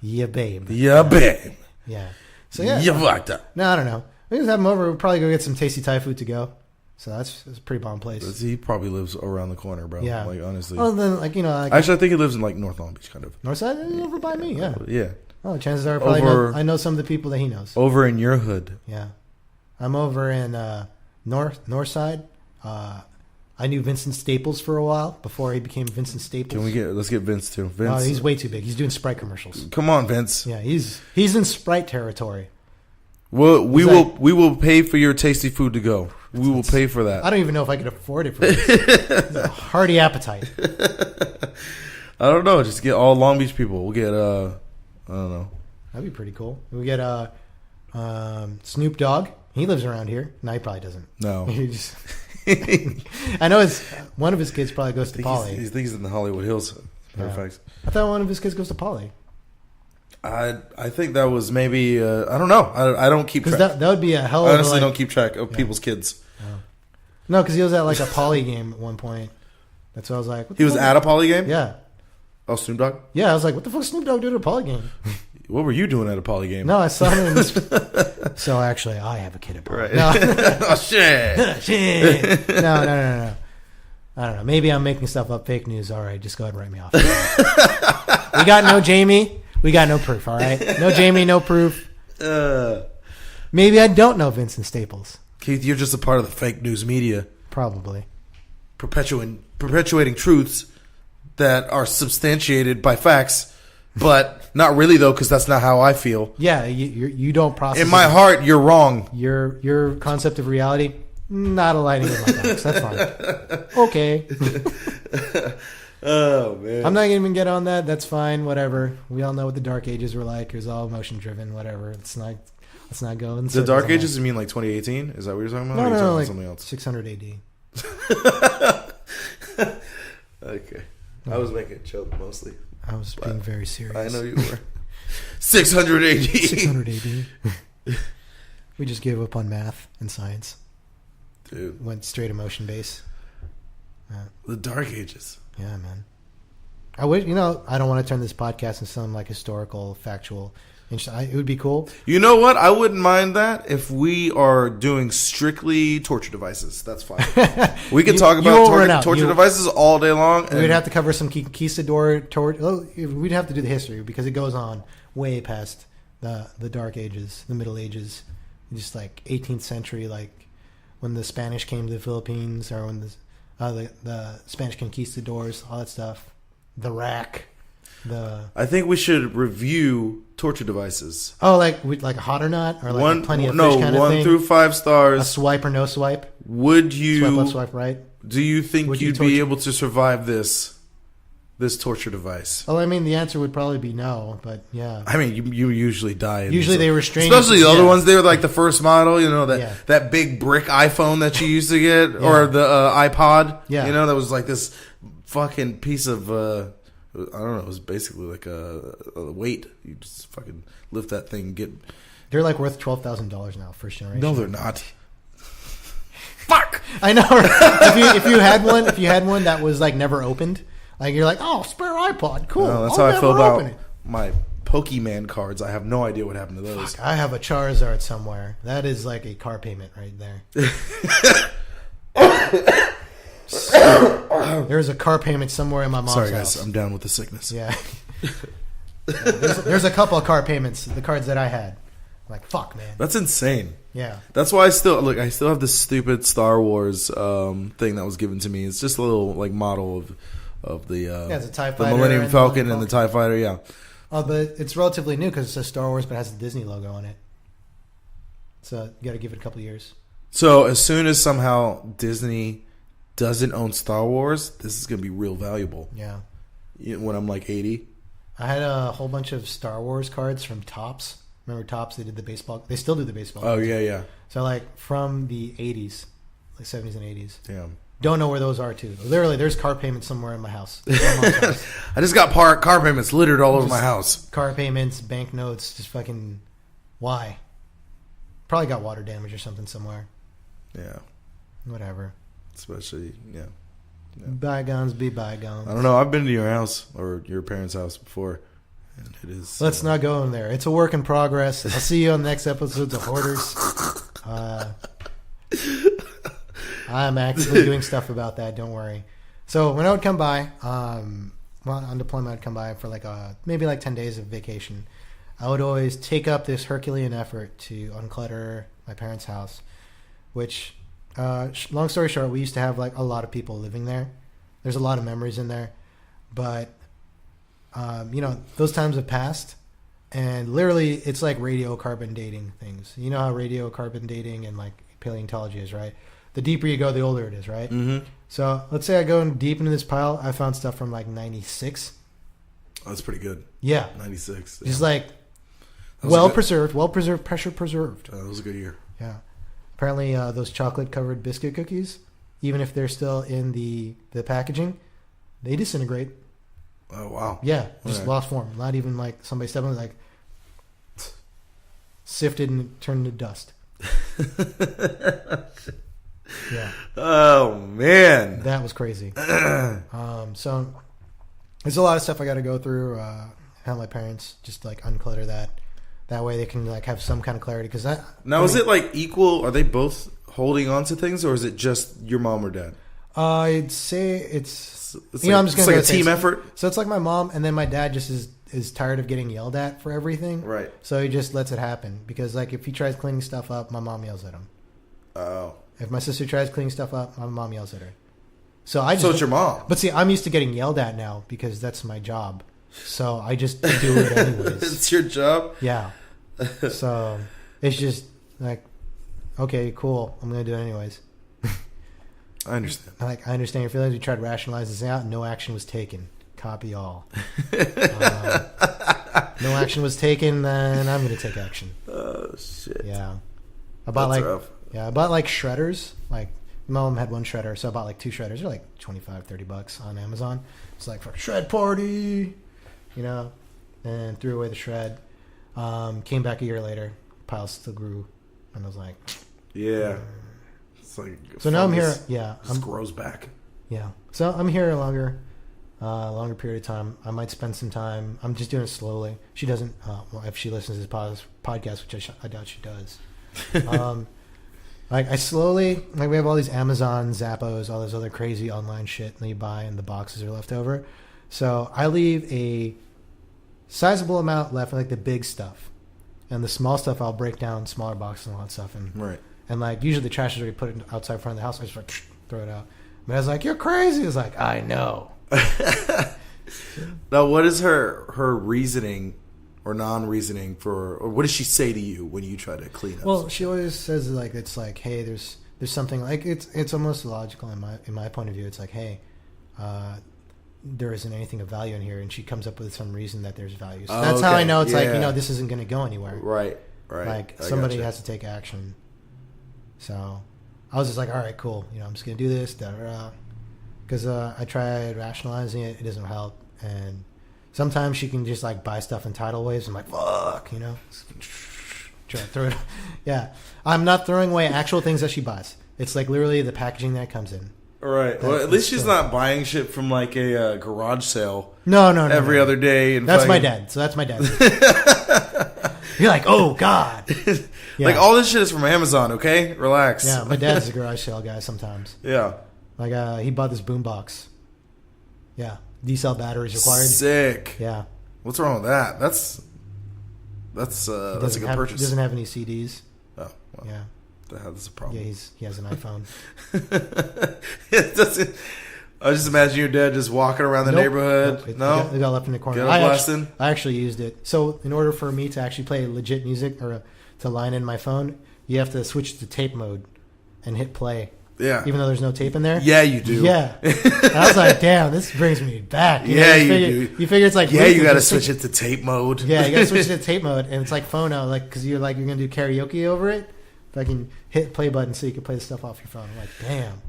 Yeah, babe. Yeah, babe. Yeah. So yeah, you fucked up. No, I don't know. We just have him over. We'll probably go get some tasty Thai food to go. So that's a pretty bomb place. He probably lives around the corner, bro. Yeah. Like, honestly. Well, then, like, actually, I think he lives in, like, North Long Beach, kind of. North side? Over by me, yeah. Yeah. Oh, chances are I know some of the people that he knows. Over in your hood. Yeah. I'm over in North side. I knew Vincent Staples for a while before he became Vincent Staples. Let's get Vince, too. Vince. No, he's way too big. He's doing Sprite commercials. Come on, Vince. Yeah, he's in Sprite territory. Well, we will pay for your tasty food to go. We will pay for that. I don't even know if I could afford it for this. It's a hearty appetite. I don't know. Just get all Long Beach people. We'll get, I don't know. That'd be pretty cool. We get Snoop Dogg. He lives around here. No, he probably doesn't. No. He just... I know one of his kids probably goes to Poly. He thinks in the Hollywood Hills. Matter of fact. I thought one of his kids goes to Poly. I think that was maybe I don't know. I don't keep track. That would be a hell of I honestly don't keep track of people's kids. No, because he was at like a Poly game at one point. That's what I was like. He was at a Poly game? Yeah. Oh, Snoop Dogg? Yeah, I was like, what the fuck is Snoop Dogg doing at a Poly game? What were you doing at a Poly game? No, I saw him in this. So actually, I have a kid at Poly. Right. No. Oh, shit. Shit. No. I don't know. Maybe I'm making stuff up. Fake news. All right, just go ahead and write me off. We got no Jamie. We got no proof. All right, no Jamie, no proof. Maybe I don't know Vincent Staples. Keith, you're just a part of the fake news media. Probably. Perpetuating truths that are substantiated by facts, but not really though, because that's not how I feel. Yeah, you don't process. In my heart, you're wrong. Your concept of reality not aligning with my thoughts. That's fine. Okay. Oh man, I'm not gonna even get on that. That's fine. Whatever. We all know what the Dark Ages were like. It was all emotion driven. Whatever. Let's not go in the Dark Ages. You mean like 2018? Is that what you're talking about? No, like something else. 600 AD. Okay, I was making a joke mostly. I was being very serious. I know you were. 600 AD. 600 AD. We just gave up on math and science. Dude, went straight emotion base. The Dark Ages. Yeah, man. I wish, I don't want to turn this podcast into something like historical, factual. It would be cool. You know what? I wouldn't mind that if we are doing strictly torture devices. That's fine. We can talk about torture devices all day long. We'd have to cover some conquistador torture. We'd have to do the history because it goes on way past the Dark Ages, the Middle Ages, just like 18th century, like when the Spanish came to the Philippines, or when the Spanish conquistadors, all that stuff. The rack. I think we should review torture devices. Oh, like a hot or not, or like plenty of fish kind of thing. 1 through 5 stars. A swipe or no swipe. Would you swipe left, swipe right? Do you think you'd be able to survive this torture device? Well, I mean, the answer would probably be no, but yeah. I mean, you usually die. Usually they restrain, especially the other ones. They were like the first model, that big brick iPhone that you used to get, or the iPod. Yeah, that was like this fucking piece of. I don't know. It was basically like a weight. You just fucking lift that thing and get. They're like worth $12,000 now, first generation. No, they're not. Fuck! I know. If you had one that was like never opened, like you're like, oh, spare iPod, cool. No, that's how I feel about my Pokemon cards. I have no idea what happened to those. Fuck, I have a Charizard somewhere. That is like a car payment right there. There's a car payment somewhere in my mom's house. Sorry, guys, I'm down with the sickness. Yeah. There's a couple of car payments, the cards that I had. I'm like, fuck, man. That's insane. Yeah. That's why I still have this stupid Star Wars thing that was given to me. It's just a little like model of the it's a TIE the Fighter Millennium Falcon and the TIE Fighter. Yeah. Oh, but it's relatively new because it says Star Wars, but it has the Disney logo on it. So you got to give it a couple of years. So as soon as somehow Disney doesn't own Star Wars, this is going to be real valuable. Yeah. When I'm like 80. I had a whole bunch of Star Wars cards from Topps. Remember Topps? They did the baseball. They still do the baseball. Oh, yeah. So like from the 80s, like 70s and 80s. Damn. Don't know where those are too. Literally, there's car payments somewhere in my house. I just got car payments littered all over my house. Car payments, banknotes, just fucking. Why? Probably got water damage or something somewhere. Yeah. Whatever. Especially, yeah. Bygones be bygones. I don't know. I've been to your house or your parents' house before, and it is. Let's not go in there. It's a work in progress. I'll see you on the next episodes of Hoarders. I'm actively doing stuff about that. Don't worry. So when I would come by, on deployment, I'd come by for maybe 10 days of vacation. I would always take up this Herculean effort to unclutter my parents' house, which. Long story short, we used to have a lot of people living there. There's a lot of memories in there, but those times have passed, and literally it's like radiocarbon dating things. You know how radiocarbon dating and paleontology is, right? the deeper you go, the older it is, right? Mm-hmm. So let's say I go in deep into this pile. I found stuff from like 96. Oh, that's pretty good. Yeah. 96. Just like well preserved, pressure preserved. That was a good year. Yeah. Apparently, those chocolate-covered biscuit cookies, even if they're still in the packaging, they disintegrate. Oh, wow. Yeah, just lost form. Not even like somebody stepped on it, like sifted and turned into dust. Yeah. Oh, man. That was crazy. So there's a lot of stuff I got to go through. Have my parents just like unclutter that. That way they can like have some kind of clarity. Is it like equal? Are they both holding on to things, or is it just your mom or dad? I'd say it's I'm just gonna like a team effort. So it's like my mom, and then my dad just is tired of getting yelled at for everything. Right. So he just lets it happen because like if he tries cleaning stuff up, my mom yells at him. Oh. If my sister tries cleaning stuff up, my mom yells at her. So it's your mom. But see, I'm used to getting yelled at now because that's my job. So I just do it anyways. It's your job? Yeah. So it's just like, okay, cool. I'm going to do it anyways. I understand. I understand your feelings. We tried to rationalize this out. No action was taken. Copy all. No action was taken, then I'm going to take action. Oh, shit. Yeah. I bought shredders. Like, my mom had one shredder, so I bought like 2 shredders. They're like $25-$30 on Amazon. It's like for a shred party, and threw away the shred. Came back a year later, pile still grew, and I was like, yeah. It's like so now I'm here. Yeah, it grows back. Yeah, so I'm here a longer period of time. I might spend some time. I'm just doing it slowly. She doesn't. If she listens to this podcast, which I doubt she does. I slowly we have all these Amazon, Zappos, all this other crazy online shit that you buy, and the boxes are left over. So I leave a sizable amount left for like the big stuff, and the small stuff I'll break down smaller boxes and all that stuff. And right. And like usually the trash is already put outside front of the house. I just like throw it out. But I was like, "You're crazy." It's like, I know. Now, what is her reasoning or non-reasoning or what does she say to you when you try to clean up? Well, she always says like it's like, hey, there's something like it's almost logical in my point of view. It's like, hey, there isn't anything of value in here, and she comes up with some reason that there's value. So that's how I know it's like this isn't going to go anywhere. Right. Like somebody has to take action. So I was just like, all right, cool. I'm just going to do this. Because I tried rationalizing it. It doesn't help. And sometimes she can just like buy stuff in tidal waves. I'm like, fuck, try to throw it. Yeah. I'm not throwing away actual things that she buys. It's like literally the packaging that comes in. All right. Well, at least she's not buying shit from like a garage sale. No. Every other day. And that's my dad. So that's my dad. You're like, oh God. Yeah. Like all this shit is from Amazon. Okay, relax. Yeah, my dad's a garage sale guy sometimes. Yeah. Like he bought this boombox. Yeah, D-cell batteries required. Sick. Yeah. What's wrong with that? That's a good purchase. He doesn't have any CDs. Oh. Well. Yeah. That's a problem. Yeah, he has an iPhone. It doesn't. I just imagine your dad just walking around the neighborhood. No, it got left in the corner. I actually used it. So in order for me to actually play legit music or to line in my phone, you have to switch to tape mode and hit play. Yeah. Even though there's no tape in there. Yeah, you do. Yeah. I was like, damn, this brings me back. You do. You figure it's like you got to switch it to tape mode. Yeah, you got to switch it to tape mode, and it's like phono, like because you're gonna do karaoke over it. If I can hit play button so you can play the stuff off your phone. I'm like, damn.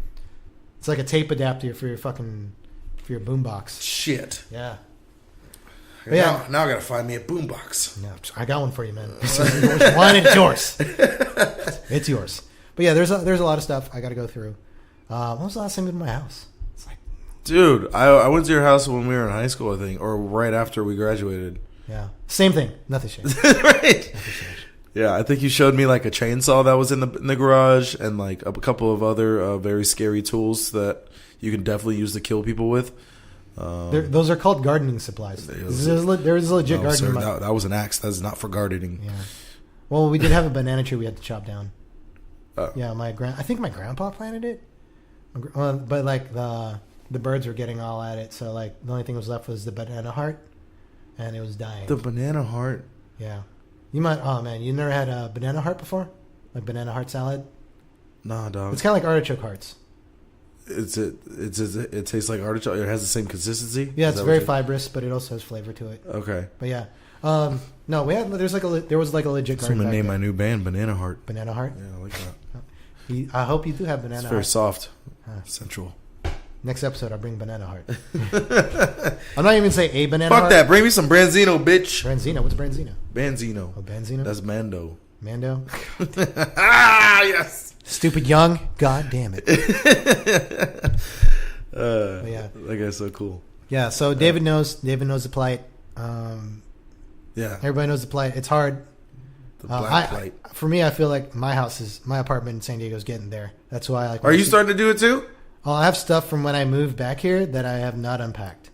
It's like a tape adapter for your boombox. Shit. Yeah. Now I gotta find me a boombox. No, I got one for you, man. It's yours. It's yours. But yeah, there's a lot of stuff I got to go through. When was the last time you were in my house? It's like, dude, I went to your house when we were in high school, I think, or right after we graduated. Yeah, same thing. Nothing changed. Right. Nothing changed. Yeah, I think you showed me like a chainsaw that was in the garage and like a couple of other very scary tools that you can definitely use to kill people with. Those are called gardening supplies. There is a legit gardening. Sir, that was an axe. That's not for gardening. Yeah. Well, we did have a banana tree we had to chop down. Oh. Yeah, I think my grandpa planted it. But like the birds were getting all at it, so like the only thing that was left was the banana heart, and it was dying. The banana heart. Yeah. You might. Oh man, you never had a banana heart before? Like banana heart salad? Nah, dog. It's kind of like artichoke hearts. It tastes like artichoke. It has the same consistency. Yeah, it's very fibrous, but it also has flavor to it. Okay. But yeah, no, there was like a legit. So I'm gonna name my new band Banana Heart. Banana Heart. Yeah, I like that. I hope you do have banana. It's very heart. soft, sensual. Next episode, I'll bring banana heart. I'm not even say a banana. Fuck heart. that! Bring me some Branzino, bitch. Branzino. What's Branzino? Banzino. Oh, Banzino. That's Mando. Mando. Ah, yes. Stupid young. God damn it. Yeah, that guy's so cool. Yeah. So David knows the plight. Yeah. Everybody knows the plight. It's hard. The black plight. For me, I feel like my apartment in San Diego is getting there. That's why I like. Are you starting to do it too? Oh, I have stuff from when I moved back here that I have not unpacked.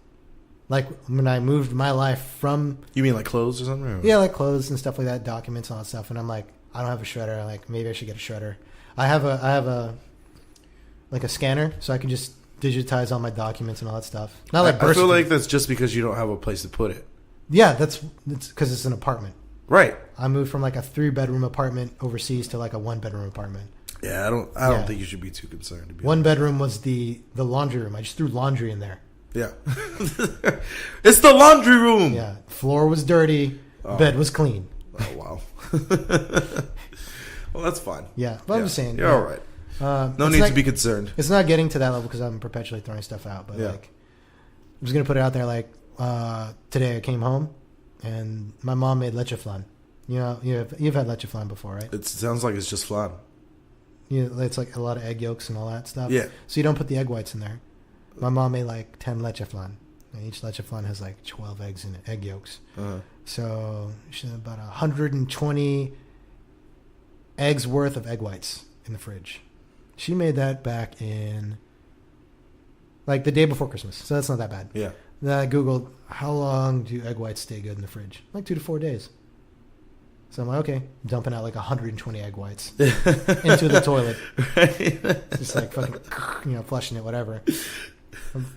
Like when I moved my life from. You mean like clothes or something? Or? Yeah, like clothes and stuff like that, documents and all that stuff. And I'm like, I don't have a shredder. I'm like, maybe I should get a shredder. I have a like a scanner, so I can just digitize all my documents and all that stuff. Not like I feel like that's just because you don't have a place to put it. Yeah, that's because it's an apartment. Right. I moved from like a 3-bedroom apartment overseas to like a 1-bedroom apartment. Yeah, I don't think you should be too concerned. To be One bedroom was the laundry room. I just threw laundry in there. Yeah. It's the laundry room. Yeah. Floor was dirty. Bed was clean. Oh, wow. Well, that's fine. Yeah. But I'm just saying. You're all right. No need to be concerned. It's not getting to that level because I'm perpetually throwing stuff out. But like, I'm just going to put it out there. Like, today I came home and my mom made leche flan. You know, you've had leche flan before, right? It sounds like it's just flan. You know, it's like a lot of egg yolks and all that stuff. Yeah. So you don't put the egg whites in there. My mom made like 10 leche flan. And each leche flan has like 12 eggs in it, egg yolks. Uh-huh. So she had about 120 eggs worth of egg whites in the fridge. She made that back in like the day before Christmas. So that's not that bad. Yeah. Then I Googled, how long do egg whites stay good in the fridge? Like 2 to 4 days. So I'm like, okay, dumping out like 120 egg whites into the toilet. Right. Just like fucking, flushing it, whatever.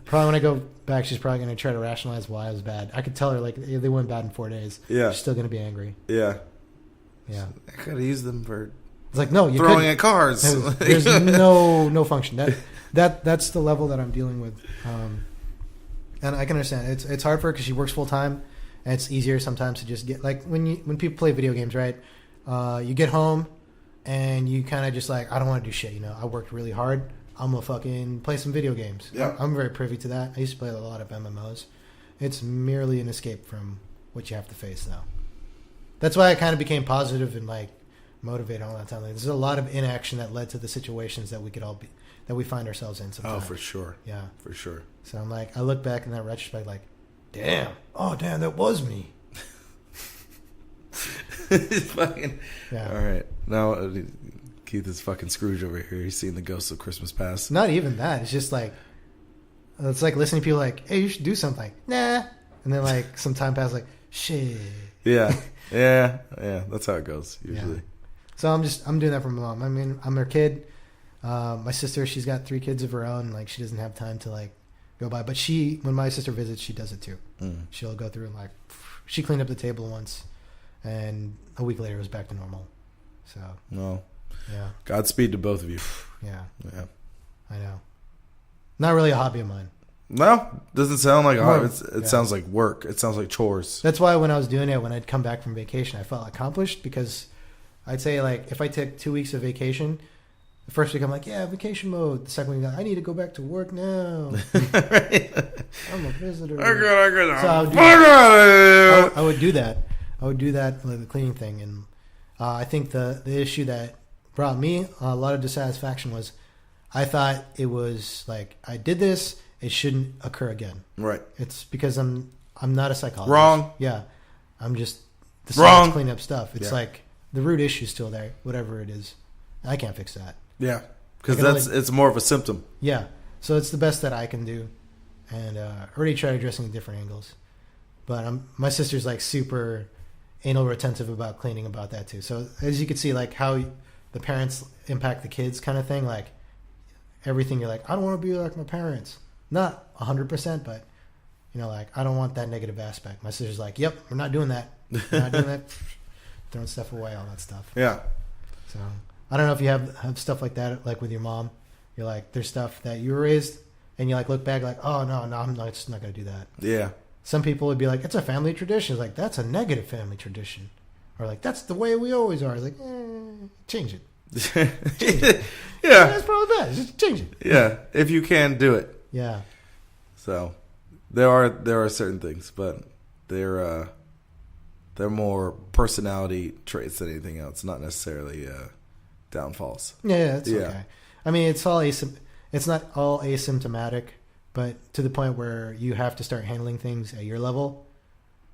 Probably when I go back, she's probably going to try to rationalize why it was bad. I could tell her, like, they went bad in 4 days. Yeah. She's still going to be angry. Yeah. Yeah. I could have used them for it's like, no, you throwing at cars. There's no function. That's the level that I'm dealing with. And I can understand. It's hard for her because she works full time. And it's easier sometimes to just get like when people play video games, right? You get home and you kind of just like, I don't want to do shit. I worked really hard. I'm gonna fucking play some video games. Yeah. I'm very privy to that. I used to play a lot of MMOs. It's merely an escape from what you have to face now. That's why I kind of became positive and like motivated all that time. Like, there's a lot of inaction that led to the situations that we find ourselves in sometimes. Oh, for sure. Yeah, for sure. So I'm like, I look back in that retrospect, like, damn, that was me. Fucking, yeah. All right, now Keith is fucking Scrooge over here. He's seeing the ghosts of Christmas past. Not even that. It's just like, it's like listening to people like, hey, you should do something. Nah. And then like some time passes, like, shit. Yeah. Yeah. That's how it goes usually. Yeah. So I'm doing that for my mom. I mean, I'm her kid. My sister, she's got 3 kids of her own. Like, she doesn't have time to like go by. But when my sister visits, she does it too. Mm. She'll go through and like, she cleaned up the table once, and a week later it was back to normal. So. No. Yeah. Godspeed to both of you. Yeah. Yeah. I know. Not really a hobby of mine. No, doesn't sound like a hobby. It sounds like work. It sounds like chores. That's why when I was doing it, when I'd come back from vacation, I felt accomplished because I'd say like if I took 2 weeks of vacation, the first week I'm like, yeah, vacation mode. The second week I need to go back to work now. Right. I'm a visitor. So I would do that. I would do that like the cleaning thing, and I think the issue that brought me a lot of dissatisfaction was I thought it was like I did this, it shouldn't occur again. Right. It's because I'm not a psychologist. Wrong. Yeah. I'm just the clean up stuff. It's like the root issue's still there, whatever it is. I can't fix that. Yeah. Because it's more of a symptom. Yeah. So it's the best that I can do. And already tried addressing different angles. But my sister's like super anal retentive about cleaning about that too. So as you can see, like how the parents impact the kids kind of thing, like everything you're like, I don't want to be like my parents. Not 100%, but like I don't want that negative aspect. My sister's like, yep, we're not doing that. We're not doing that. Throwing stuff away, all that stuff. Yeah. So I don't know if you have stuff like that, like with your mom. You're like, there's stuff that you were raised, and you like look back like, oh no, I'm not, just not gonna do that. Yeah. Some people would be like, it's a family tradition. It's like, that's a negative family tradition, or like, that's the way we always are. It's like, change it. Change it. Yeah. That's probably bad. Just change it. Yeah, if you can do it. Yeah. So there are certain things, but they're more personality traits than anything else, not necessarily downfalls. Yeah, it's okay. I mean, it's not all asymptomatic, but to the point where you have to start handling things at your level,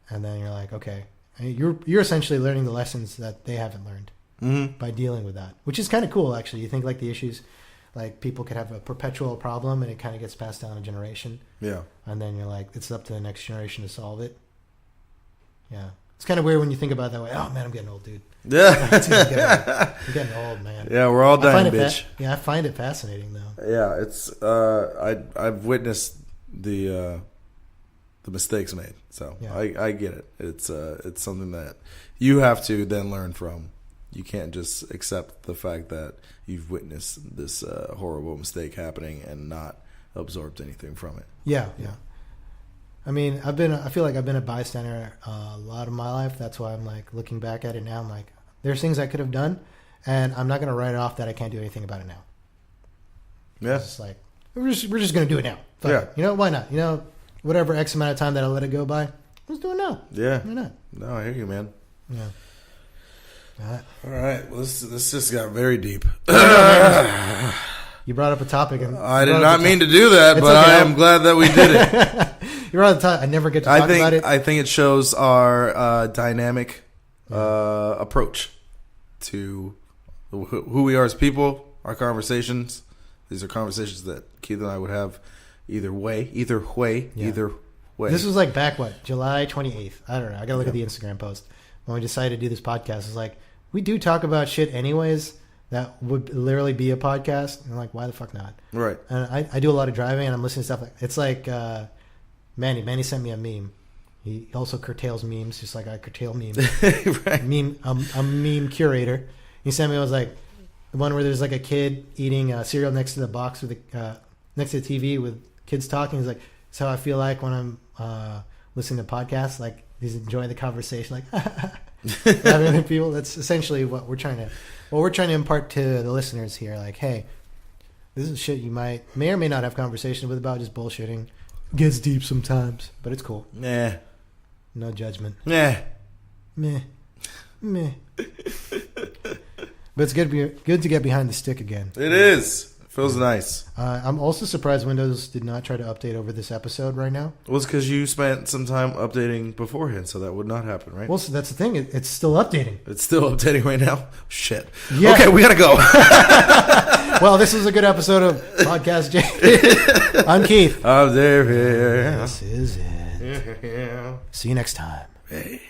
and then you're like, okay, you're essentially learning the lessons that they haven't learned by dealing with that, which is kind of cool, actually. You think like the issues, like people could have a perpetual problem, and it kind of gets passed down a generation. Yeah, and then you're like, it's up to the next generation to solve it. Yeah. It's kind of weird when you think about it that way. Oh, man, I'm getting old, dude. Yeah. I'm getting old, man. Yeah, we're all dying, bitch. I find it fascinating, though. Yeah, it's I've witnessed the mistakes made. So yeah. I get it. It's something that you have to then learn from. You can't just accept the fact that you've witnessed this horrible mistake happening and not absorbed anything from it. Yeah, yeah. I mean, I feel like I've been a bystander a lot of my life. That's why I'm like looking back at it now. I'm like, there's things I could have done, and I'm not going to write it off that I can't do anything about it now. Yeah, it's just like we're just going to do it now. Fuck it. You know, why not? You know, whatever X amount of time that I let it go by, let's do it now. Yeah, why not? No, I hear you, man. Yeah. All right. Well, this just got very deep. You brought up a topic, and I did not mean to do that, but okay. I am glad that we did it. You're on the top. I never get to talk about it. I think it shows our dynamic approach to who we are as people, our conversations. These are conversations that Keith and I would have either way. This was like back, July 28th? I don't know. I got to look at the Instagram post. When we decided to do this podcast, it's like, we do talk about shit anyways that would literally be a podcast. And I'm like, why the fuck not? Right. And I do a lot of driving, and I'm listening to stuff. It's like Manny sent me a meme. He also curtails memes, just like I curtail memes. Right. I'm a meme curator. He sent me, it was like the one where there's like a kid eating cereal next to the box with next to the TV with kids talking. He's like, it's how I feel like when I'm listening to podcasts. Like, he's enjoying the conversation, like having other people. That's essentially what we're trying to impart to the listeners here. Like, hey, this is shit you may or may not have conversation with about, just bullshitting. Gets deep sometimes, but it's cool. Nah. No judgment. Nah. Meh. But it's good to get behind the stick again. It is. It feels nice. I'm also surprised Windows did not try to update over this episode right now. Well, it's because you spent some time updating beforehand, so that would not happen, right? Well, so that's the thing. It's still updating. It's still updating right now? Shit. Yeah. Okay, we got to go. Well, this was a good episode of Podcast J. I'm Keith. I'm David. This is it. See you next time. Hey.